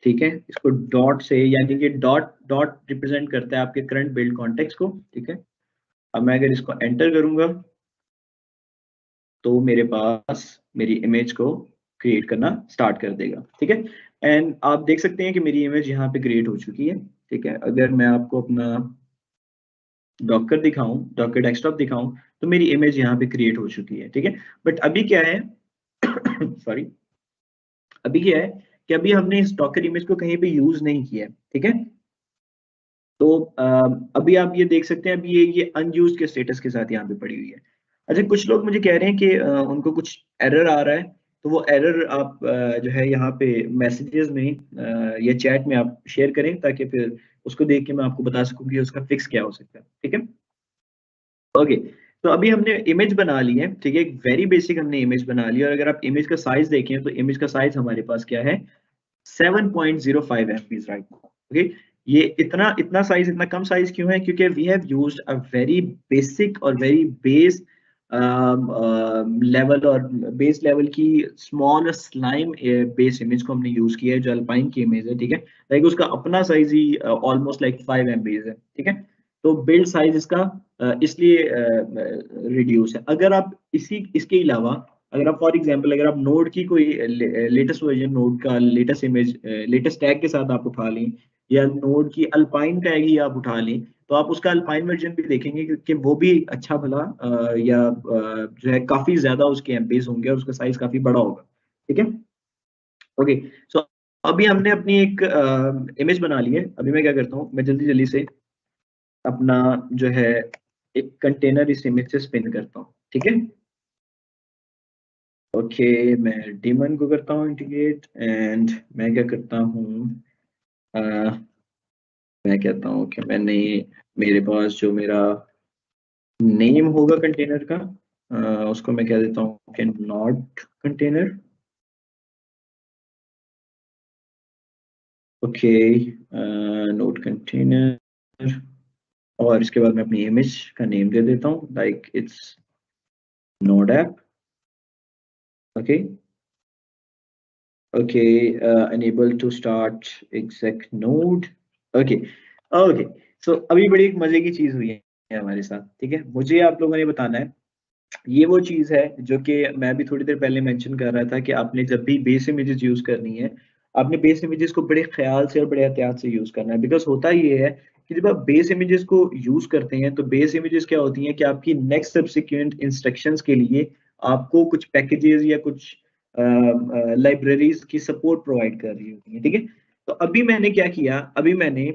ठीक है, इसको डॉट से, यानी कि डॉट डॉट रिप्रेजेंट करता है आपके करंट बिल्ड कॉन्टेक्स्ट को। ठीक है, अब मैं अगर इसको एंटर करूंगा तो मेरे पास मेरी इमेज को क्रिएट करना स्टार्ट कर देगा। ठीक है, एंड आप देख सकते हैं कि मेरी इमेज यहाँ पे क्रिएट हो चुकी है। ठीक है, अगर मैं आपको अपना डॉकर दिखाऊं, डॉकर डेस्कटॉप दिखाऊं, तो मेरी इमेज यहाँ पे क्रिएट हो चुकी है। ठीक है, बट अभी क्या है सॉरी, अभी क्या है कि अभी हमने इस डॉकर इमेज को कहीं पे यूज नहीं किया है। ठीक है, तो अभी आप ये देख सकते हैं, अभी ये अनयूज के स्टेटस के साथ यहाँ पे पड़ी हुई है। अच्छा, कुछ लोग मुझे कह रहे हैं कि उनको कुछ एरर आ रहा है, तो वो एरर आप जो है यहाँ पे मैसेजेस में या चैट में आप शेयर करें, ताकि फिर उसको देख के मैं आपको बता सकूं कि उसका फिक्स क्या हो सकता है। ठीक है। ओके, तो अभी हमने इमेज बना ली है। ठीक है, एक वेरी बेसिक हमने इमेज बना ली, और अगर आप इमेज का साइज देखें तो इमेज का साइज हमारे पास क्या है, 7.05 MB राइट नाउ। ओके, ये इतना इतना साइज, इतना कम साइज क्यों है, क्योंकि we have used a very basic और वेरी बेस लेवल, और बेस लेवल की स्मॉल स्लाइम बेस इमेज को हमने यूज किया है, जो अल्पाइन की इमेज है। ठीक है, लाइक उसका अपना साइज ही ऑलमोस्ट लाइक 5 MB है। ठीक है, तो बिल्ड साइज इसका इसलिए रिड्यूस है। अगर आप इसी इसके अलावा, अगर आप फॉर एग्जांपल अगर आप नोड की कोई लेटेस्ट वर्जन, नोड का लेटेस्ट इमेज लेटेस्ट टैग के साथ आप उठा लें, या नोड की अल्पाइन टैग ही आप उठा लें, तो आप उसका अल्पाइन वर्जन भी देखेंगे कि वो भी अच्छा भला या जो है काफी ज्यादा उसके एमबीज होंगे, और उसका साइज काफी बड़ा होगा। ठीक है। ओके, सो अभी हमने अपनी एक इमेज बना ली है। अभी मैं क्या करता हूँ, मैं जल्दी जल्दी से अपना जो है एक कंटेनर इस इमेज से स्पिन करता हूँ। ठीक है। ओके, मैं डेमन को करता हूँ इंटीग्रेट, एंड मैं क्या करता हूँ, अ, मैं कहता हूँ कि मैंने, मेरे पास जो मेरा नेम होगा कंटेनर का, उसको मैं कह देता हूँ कि not container. Okay, note container, और इसके बाद मैं अपनी इमेज का नेम दे देता हूँ, like it's node app. Okay okay, enable to start exec node। Okay okay, so अभी बड़ी एक मजे की चीज हुई है हमारे साथ, ठीक है। मुझे आप लोगों ने बताना है, ये वो चीज है जो कि मैं भी थोड़ी देर पहले मेंशन कर रहा था कि आपने जब भी बेस इमेजेस यूज करनी है, आपने बेस इमेजेस को बड़े ख्याल से और बड़े एहतियात से यूज करना है। बिकॉज होता ये है कि जब आप बेस इमेजेस को यूज करते हैं तो बेस इमेजेस क्या होती हैं कि आपकी नेक्स्ट सब्सिक्वेंट इंस्ट्रक्शंस के लिए आपको कुछ पैकेजेस या कुछ लाइब्रेरीज की सपोर्ट प्रोवाइड कर रही होती है, ठीक है। तो अभी मैंने क्या किया, अभी मैंने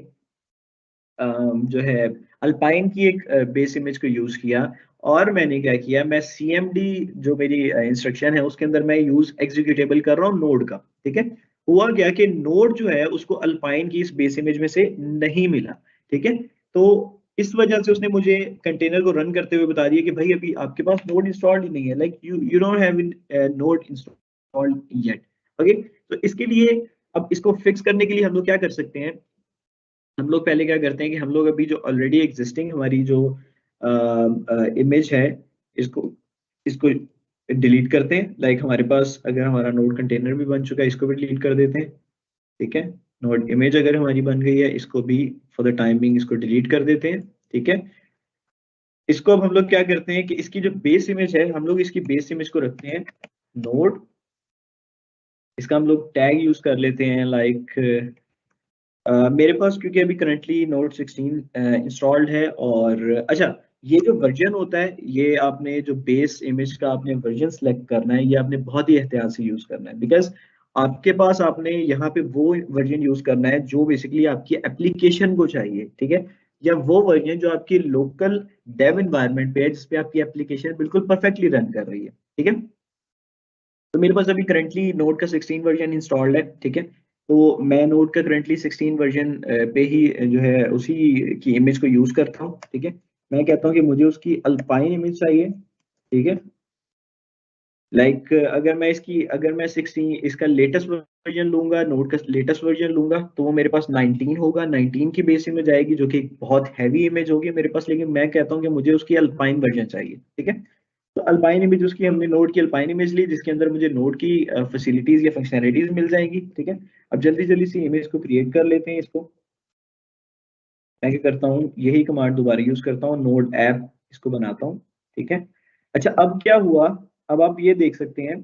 जो है अल्पाइन की एक बेस इमेज को यूज किया, और मैंने क्या किया, मैं सीएमडी जो मेरी इंस्ट्रक्शन है उसके अंदर मैं यूज एग्जीक्यूटेबल कर रहा हूँ नोड का, ठीक है। हुआ क्या कि नोड जो है उसको अल्पाइन की इस बेस इमेज में से नहीं मिला, ठीक है। तो इस वजह से उसने मुझे कंटेनर को रन करते हुए बता दिया कि भाई अभी आपके पास नोड इंस्टॉल्ड ही नहीं है, like you you don't have node installed yet. Okay, तो इसके लिए अब इसको फिक्स करने के लिए हम लोग क्या कर सकते हैं, हम लोग पहले क्या करते हैं कि हम लोग अभी जो ऑलरेडी एग्जिस्टिंग हमारी जो इमेज है, इसको इसको डिलीट करते हैं। लाइक हमारे पास अगर हमारा नोड कंटेनर भी बन चुका है, इसको भी डिलीट कर देते हैं, ठीक है। नोड इमेज अगर हमारी बन गई है, इसको भी फॉर द टाइम बिंग इसको डिलीट कर देते हैं, ठीक है। इसको अब हम लोग क्या करते हैं कि इसकी जो बेस इमेज है, हम लोग इसकी बेस इमेज को रखते हैं नोड, इसका हम लोग टैग यूज कर लेते हैं, लाइक मेरे पास क्योंकि अभी करंटली नोट 16 इंस्टॉल्ड है। और अच्छा, ये जो वर्जन होता है, ये आपने जो बेस इमेज का आपने वर्जन सेलेक्ट करना है, ये आपने बहुत ही एहतियात से यूज करना है। बिकॉज आपके पास आपने यहाँ पे वो वर्जन यूज करना है जो बेसिकली आपकी एप्लीकेशन को चाहिए, ठीक है। या वो वर्जन जो आपकी लोकल डेव एनवायरनमेंट पे है, जिसपे आपकी एप्लीकेशन बिल्कुल परफेक्टली रन कर रही है, ठीक है। तो मेरे पास अभी करंटली नोड का 16 वर्जन इंस्टॉल्ड है, ठीक है। तो मैं नोड का करंटली 16 वर्जन पे ही जो है उसी की इमेज को यूज करता हूँ, ठीक है। मैं कहता हूँ कि मुझे उसकी अल्पाइन इमेज चाहिए, ठीक है। लाइक अगर मैं 16 इसका लेटेस्ट वर्जन लूंगा, नोड का लेटेस्ट वर्जन लूंगा, तो वो मेरे पास 19 होगा, 19 की बेस इमेज आएगी जो कि एक बहुत हैवी इमेज होगी मेरे पास। लेकिन मैं कहता हूँ कि मुझे उसकी अल्पाइन वर्जन चाहिए, ठीक है। तो अल्पाइन इमेज, उसकी हमने नोड की अल्पाइन इमेज ली, जिसके अंदर मुझे नोड की फैसिलिटीज या फंक्शनैलिटीज मिल जाएंगी, ठीक है। अब जल्दी जल्दी सी इमेज को क्रिएट कर लेते हैं इसको। मैं क्या करता हूँ, यही कमांड दोबारा यूज करता हूँ, नोड ऐप इसको बनाता हूँ, ठीक है। अच्छा, अब क्या हुआ, अब आप ये देख सकते हैं।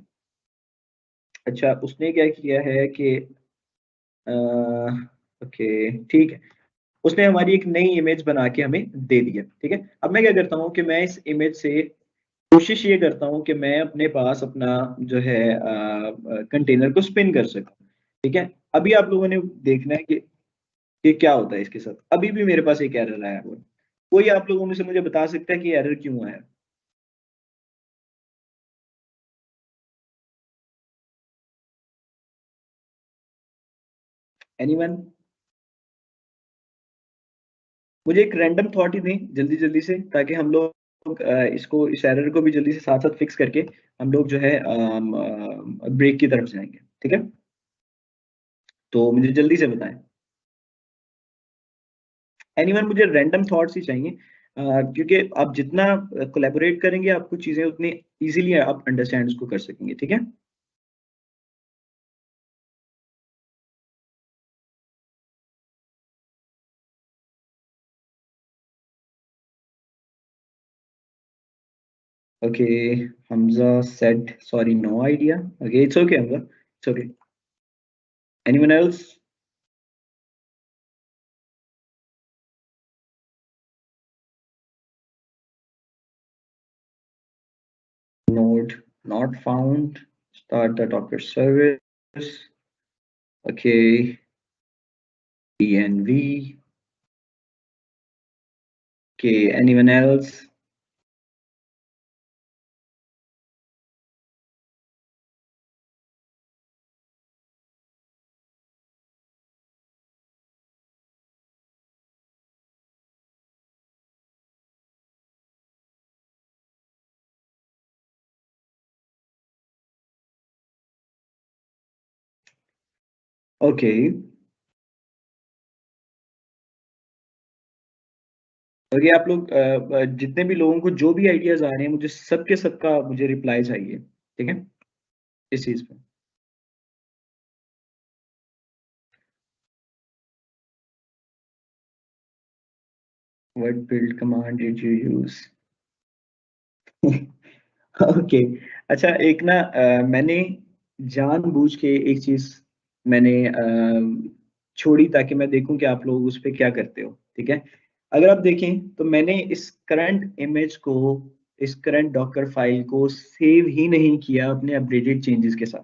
अच्छा, उसने क्या किया है कि ओके, ठीक है, उसने हमारी एक नई इमेज बना के हमें दे दिया, ठीक है। अब मैं क्या करता हूँ कि मैं इस इमेज से कोशिश ये करता हूँ कि मैं अपने पास अपना जो है कंटेनर को स्पिन कर सकूं, ठीक है। अभी आप लोगों ने देखना है कि क्या होता है इसके साथ। अभी भी मेरे पास एक एरर आया हुआ है। कोई आप लोगों में से मुझे बता सकता है कि एरर क्यों आया? एनीवन? मुझे एक रैंडम थॉट ही दें जल्दी जल्दी से, ताकि हम लोग इसको, इस एरर को भी जल्दी से साथ साथ फिक्स करके हम लोग जो है ब्रेक की तरफ जाएंगे, ठीक है। तो मुझे जल्दी से बताएं। एनीवन, मुझे रैंडम थॉट्स ही चाहिए, क्योंकि आप जितना कोलैबोरेट करेंगे आपको चीजें उतनी इजीली आप अंडरस्टैंड उसको कर सकेंगे, ठीक है। Okay, Hamza said sorry no idea. Okay, it's okay Hamza, it's okay. Anyone else? Node not found, start the Docker service. Okay, DNV. Okay, anyone else? Okay और ये आप लोग जितने भी लोगों को जो भी आइडियाज आ रहे हैं, मुझे सबके सबका मुझे रिप्लाई चाहिए, ठीक है, इस चीज पे। What build command did you use? Okay. अच्छा, एक ना मैंने जानबूझ के एक चीज मैंने छोड़ी ताकि मैं देखूं कि आप लोग उस पे क्या करते हो, ठीक है। अगर आप देखें तो मैंने इस करंट इमेज को, इस करंट डॉकर फाइल को सेव ही नहीं किया अपने अपडेटेड चेंजेस के साथ,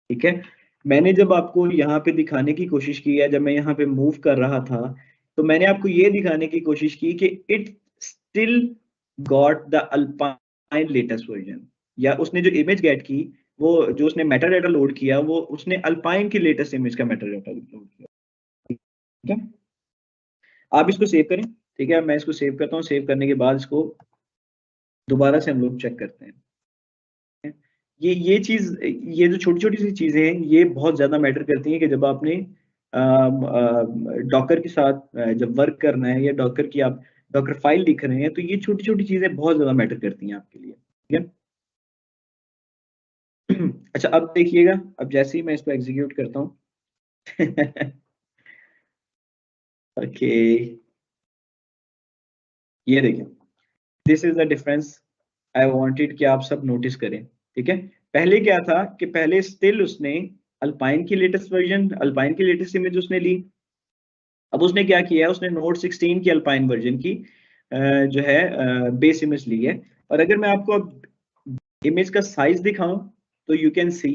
ठीक है। मैंने जब आपको यहाँ पे दिखाने की कोशिश की है, जब मैं यहाँ पे मूव कर रहा था, तो मैंने आपको ये दिखाने की कोशिश की कि it still got the alpine latest version, या उसने जो इमेज गेट की, वो जो उसने मेटा डाटा लोड किया, वो उसने अल्पाइन की लेटेस्ट इमेज का मेटा डाटा लोड किया, ठीक है। आप इसको सेव करें, ठीक है, मैं इसको सेव करता हूँ। सेव करने के बाद इसको दोबारा से हम लोग चेक करते हैं। ये चीज, ये जो छोटी छोटी सी चीजें हैं, ये बहुत ज्यादा मैटर करती हैं कि जब आपने डॉकर के साथ जब वर्क करना है, या डॉकर की आप डॉकर फाइल लिख रहे हैं, तो ये छोटी छोटी चीजें बहुत ज्यादा मैटर करती हैं आपके लिए, ठीक है। अच्छा, अब देखिएगा, अब जैसे ही मैं इसको एग्जीक्यूट करता हूँ। ओके, ये देखिए, this is the difference I wanted कि आप सब नोटिस करें, ठीक है। पहले क्या था कि पहले स्टिल उसने अल्पाइन की लेटेस्ट वर्जन, अल्पाइन की लेटेस्ट इमेज उसने ली। अब उसने क्या किया है, उसने नोट 16 की अल्पाइन वर्जन की जो है बेस इमेज ली है। और अगर मैं आपको अब इमेज का साइज दिखाऊं, तो यू कैन सी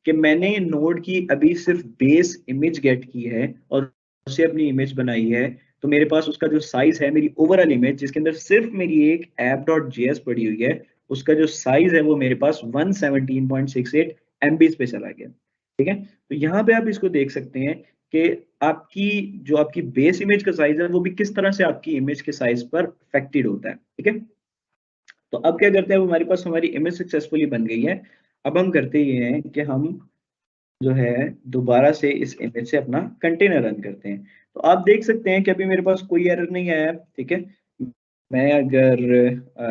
कि मैंने नोड की अभी सिर्फ बेस इमेज गेट की है और उससे अपनी इमेज बनाई है। तो मेरे पास उसका जो साइज है, मेरी ओवरऑल इमेज जिसके अंदर सिर्फ मेरी एक ऐप डॉट जेएस पड़ी हुई है, उसका जो साइज है वो मेरे पास 117.68 MB पे चला गया, ठीक है। तो यहाँ पे आप इसको देख सकते हैं कि आपकी जो आपकी बेस इमेज का साइज है, वो भी किस तरह से आपकी इमेज के साइज पर अफेक्टेड होता है, ठीक है। तो अब क्या करते हैं, वो हमारे पास हमारी इमेज सक्सेसफुली बन गई है। अब हम करते ये हैं कि हम जो है दोबारा से इस इमेज से अपना कंटेनर रन करते हैं। तो आप देख सकते हैं कि अभी मेरे पास कोई एरर नहीं आया है, ठीक है। मैं अगर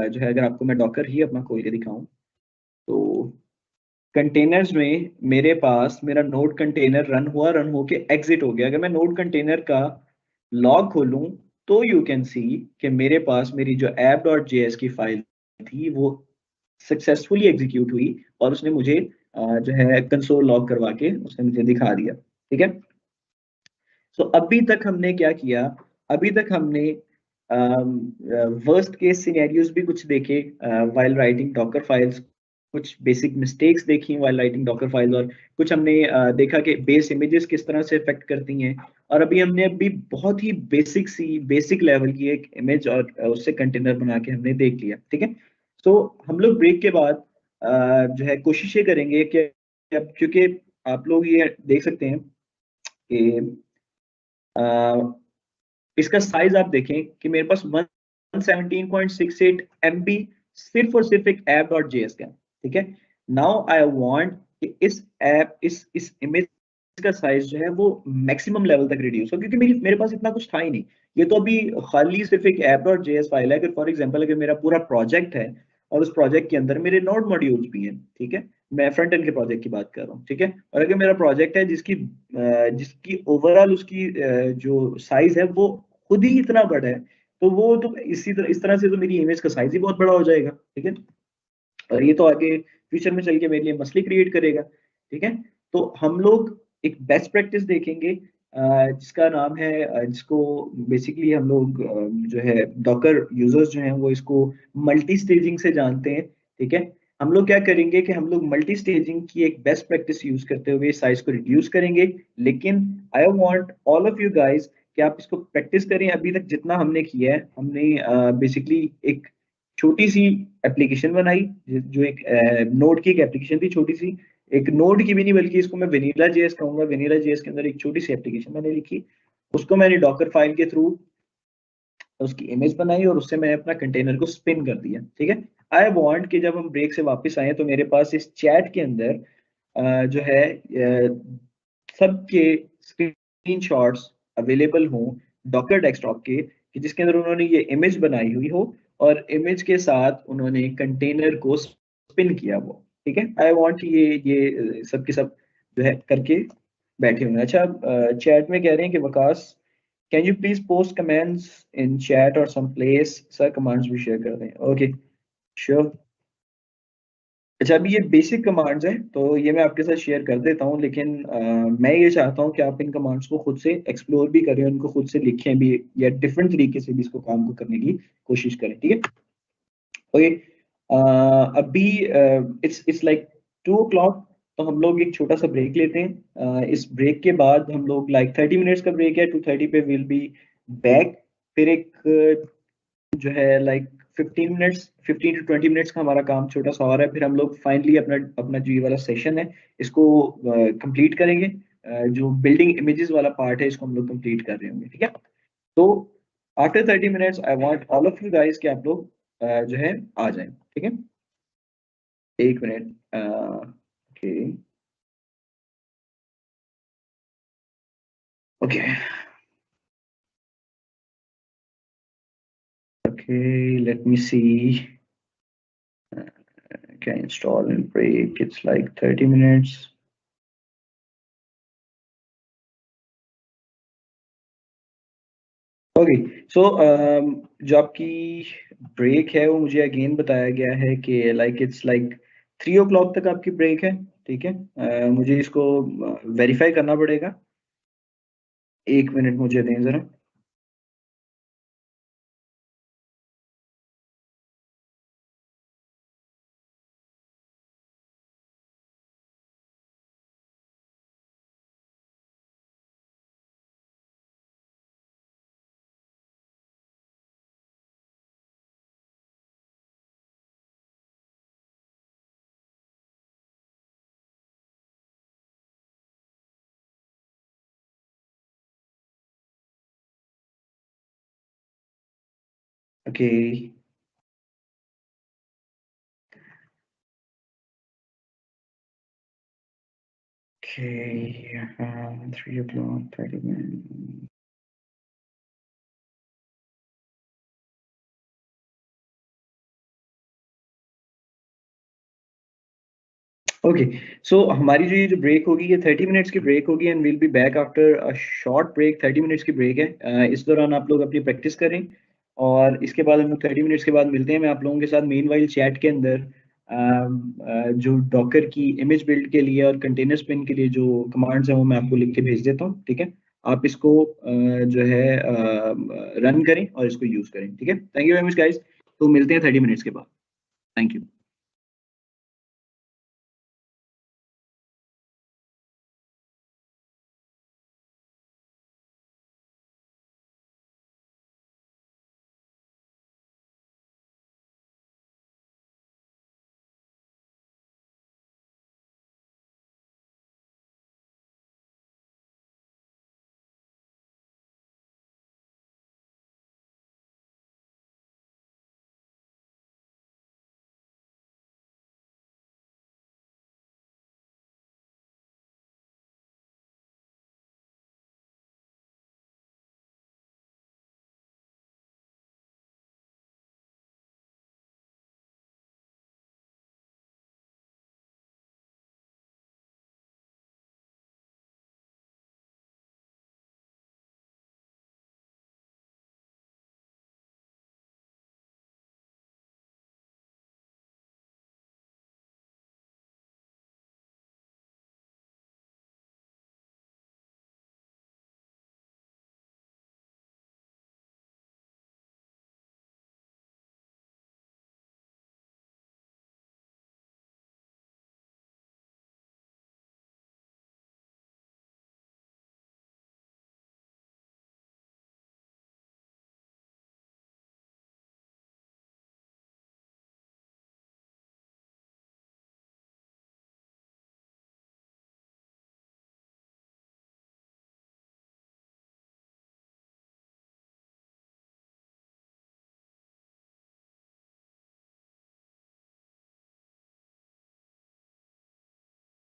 जो है, अगर आपको मैं डॉकर ही अपना खोल के दिखाऊं, तो कंटेनर्स में मेरे पास मेरा नोड कंटेनर रन होके एग्जिट हो गया। अगर मैं नोड कंटेनर का लॉग खोलूं, तो यू कैन सी कि मेरे पास मेरी जो app डॉट जेएस की फाइल थी, वो सक्सेसफुली एग्जीक्यूट हुई, और उसने मुझे जो है कंसोल लॉग करवा के उसने मुझे दिखा दिया, ठीक है। तो अभी तक हमने क्या किया, अभी तक हमने वर्स्ट केस सिनेरियोज भी कुछ देखे वाइल राइटिंग डॉकर फाइल्स, कुछ बेसिक मिस्टेक्स देखी वाइल राइटिंग डॉकर फाइल्स, और कुछ हमने देखा कि बेस इमेजेस किस तरह से इफेक्ट करती हैं। और अभी हमने अभी बहुत ही बेसिक लेवल की एक इमेज और उससे कंटेनर बना के हमने देख लिया, ठीक है। तो हम लोग ब्रेक के बाद जो है कोशिश ये करेंगे कि अब क्योंकि आप लोग ये देख सकते हैं कि इसका साइज आप देखें कि मेरे पास 117.68 MB सिर्फ और सिर्फ एक ऐप डॉट जेएस का, ठीक है। नाउ आई वांट कि इस ऐप इस इमेज का साइज जो है वो मैक्सिमम लेवल तक रिड्यूस हो, क्योंकि मेरे पास इतना कुछ था ही नहीं। ये तो अभी खाली सिर्फ एक ऐप डॉट जेएस फाइल है। अगर फॉर एग्जांपल अगर मेरा पूरा प्रोजेक्ट है और उस प्रोजेक्ट के अंदर मेरे नोड मॉड्यूल्स भी हैं, ठीक है, मैं फ्रंट एंड के प्रोजेक्ट की बात कर रहा हूँ, ठीक है। और अगर मेरा प्रोजेक्ट है जिसकी ओवरऑल उसकी जो साइज है वो खुद ही इतना बड़ा है, तो वो तो इस तरह से तो मेरी इमेज का साइज ही बहुत बड़ा हो जाएगा, ठीक है। और ये तो आगे फ्यूचर में चल के मेरे लिए मसले क्रिएट करेगा, ठीक है। तो हम लोग एक बेस्ट प्रैक्टिस देखेंगे जिसका नाम है जिसको बेसिकली हम लोग जो है डॉकर यूजर्स जो हैं वो इसको मल्टी स्टेजिंग से जानते हैं, ठीक है। हम लोग क्या करेंगे कि हम लोग मल्टी स्टेजिंग की एक बेस्ट प्रैक्टिस यूज करते हुए साइज को रिड्यूस करेंगे। लेकिन I want all of you guys कि आप इसको प्रैक्टिस करें। अभी तक जितना हमने किया है, हमने बेसिकली एक छोटी सी एप्लीकेशन बनाई, जो एक नोड की एक एप्लीकेशन थी छोटी सी, एक नोड की भी नहीं बल्कि इसको मैं वेनिला जेएस कहूंगा। वेनिला जेएस के अंदर एक छोटी सी एप्लीकेशन मैंने लिखी, उसको मैंने डॉकर फाइल के थ्रू उसकी इमेज बनाई और उससे मैंने अपना कंटेनर को स्पिन कर दिया, ठीक है। आई वांट कि जब हम ब्रेक से वापस आए तो मेरे पास इस चैट के अंदर जो है सबके स्क्रीनशॉट्स अवेलेबल हों डॉकर डेस्कटॉप के, कि जिसके अंदर उन्होंने ये इमेज बनाई हुई हो और इमेज के साथ उन्होंने कंटेनर को स्पिन किया वो, ठीक है। आई वांट ये सब के सब जो है करके बैठे हुए हैं। अच्छा, चैट में कह रहे हैं कि Waqas can you please post comments in chat और सम प्लेस, सर कमांड्स भी शेयर कर दें। Okay, sure. अच्छा, अभी ये बेसिक कमांड्स हैं तो ये मैं आपके साथ शेयर कर देता हूँ, लेकिन मैं ये चाहता हूँ कि आप इन कमांड्स को खुद से एक्सप्लोर भी करें, उनको खुद से लिखें भी, या डिफरेंट तरीके से भी इसको काम को करने की कोशिश करें, ठीक है। ओके, अभी इट्स लाइक 2 o'clock, तो हम लोग एक छोटा सा ब्रेक लेते हैं। इस ब्रेक के बाद हम लोग लाइक 30 मिनट्स का ब्रेक है, 2:30 पे विल बी बैक। फिर एक जो है लाइक 15 to 20 मिनट्स का हमारा काम छोटा सा और है, फिर हम लोग फाइनली अपना अपना जो ये वाला सेशन है इसको कंप्लीट करेंगे। जो बिल्डिंग इमेजेस वाला पार्ट है इसको हम लोग कंप्लीट कर रहे होंगे, ठीक है। तो after 30 minutes I want all of you guys कि आप लोग जो है आ जाएं, ठीक है। एक मिनट। Okay, okay, okay, let me see, can install and break, it's like 30 minutes. Okay, so जो आपकी ब्रेक है वो मुझे अगेन बताया गया है कि लाइक इट्स लाइक 3 o'clock तक आपकी ब्रेक है, ठीक है। मुझे इसको वेरीफाई करना पड़ेगा। एक मिनट मुझे दें जरा। Okay, okay, 3 o'clock 30 minutes। Okay, so हमारी जो ये जो ब्रेक होगी ये 30 मिनट्स की ब्रेक होगी and will be back after a short break. 30 minutes की ब्रेक है। इस दौरान आप लोग अपनी प्रैक्टिस करें और इसके बाद हम लोग 30 मिनट्स के बाद मिलते हैं। मैं आप लोगों के साथ मेन वाइल चैट के अंदर जो डॉकर की इमेज बिल्ड के लिए और कंटेनर स्पिन के लिए जो कमांड्स हैं वो मैं आपको लिख के भेज देता हूँ, ठीक है। आप इसको जो है रन करें और इसको यूज करें, ठीक है। Thank you very much guys, तो मिलते हैं 30 मिनट्स के बाद। Thank you.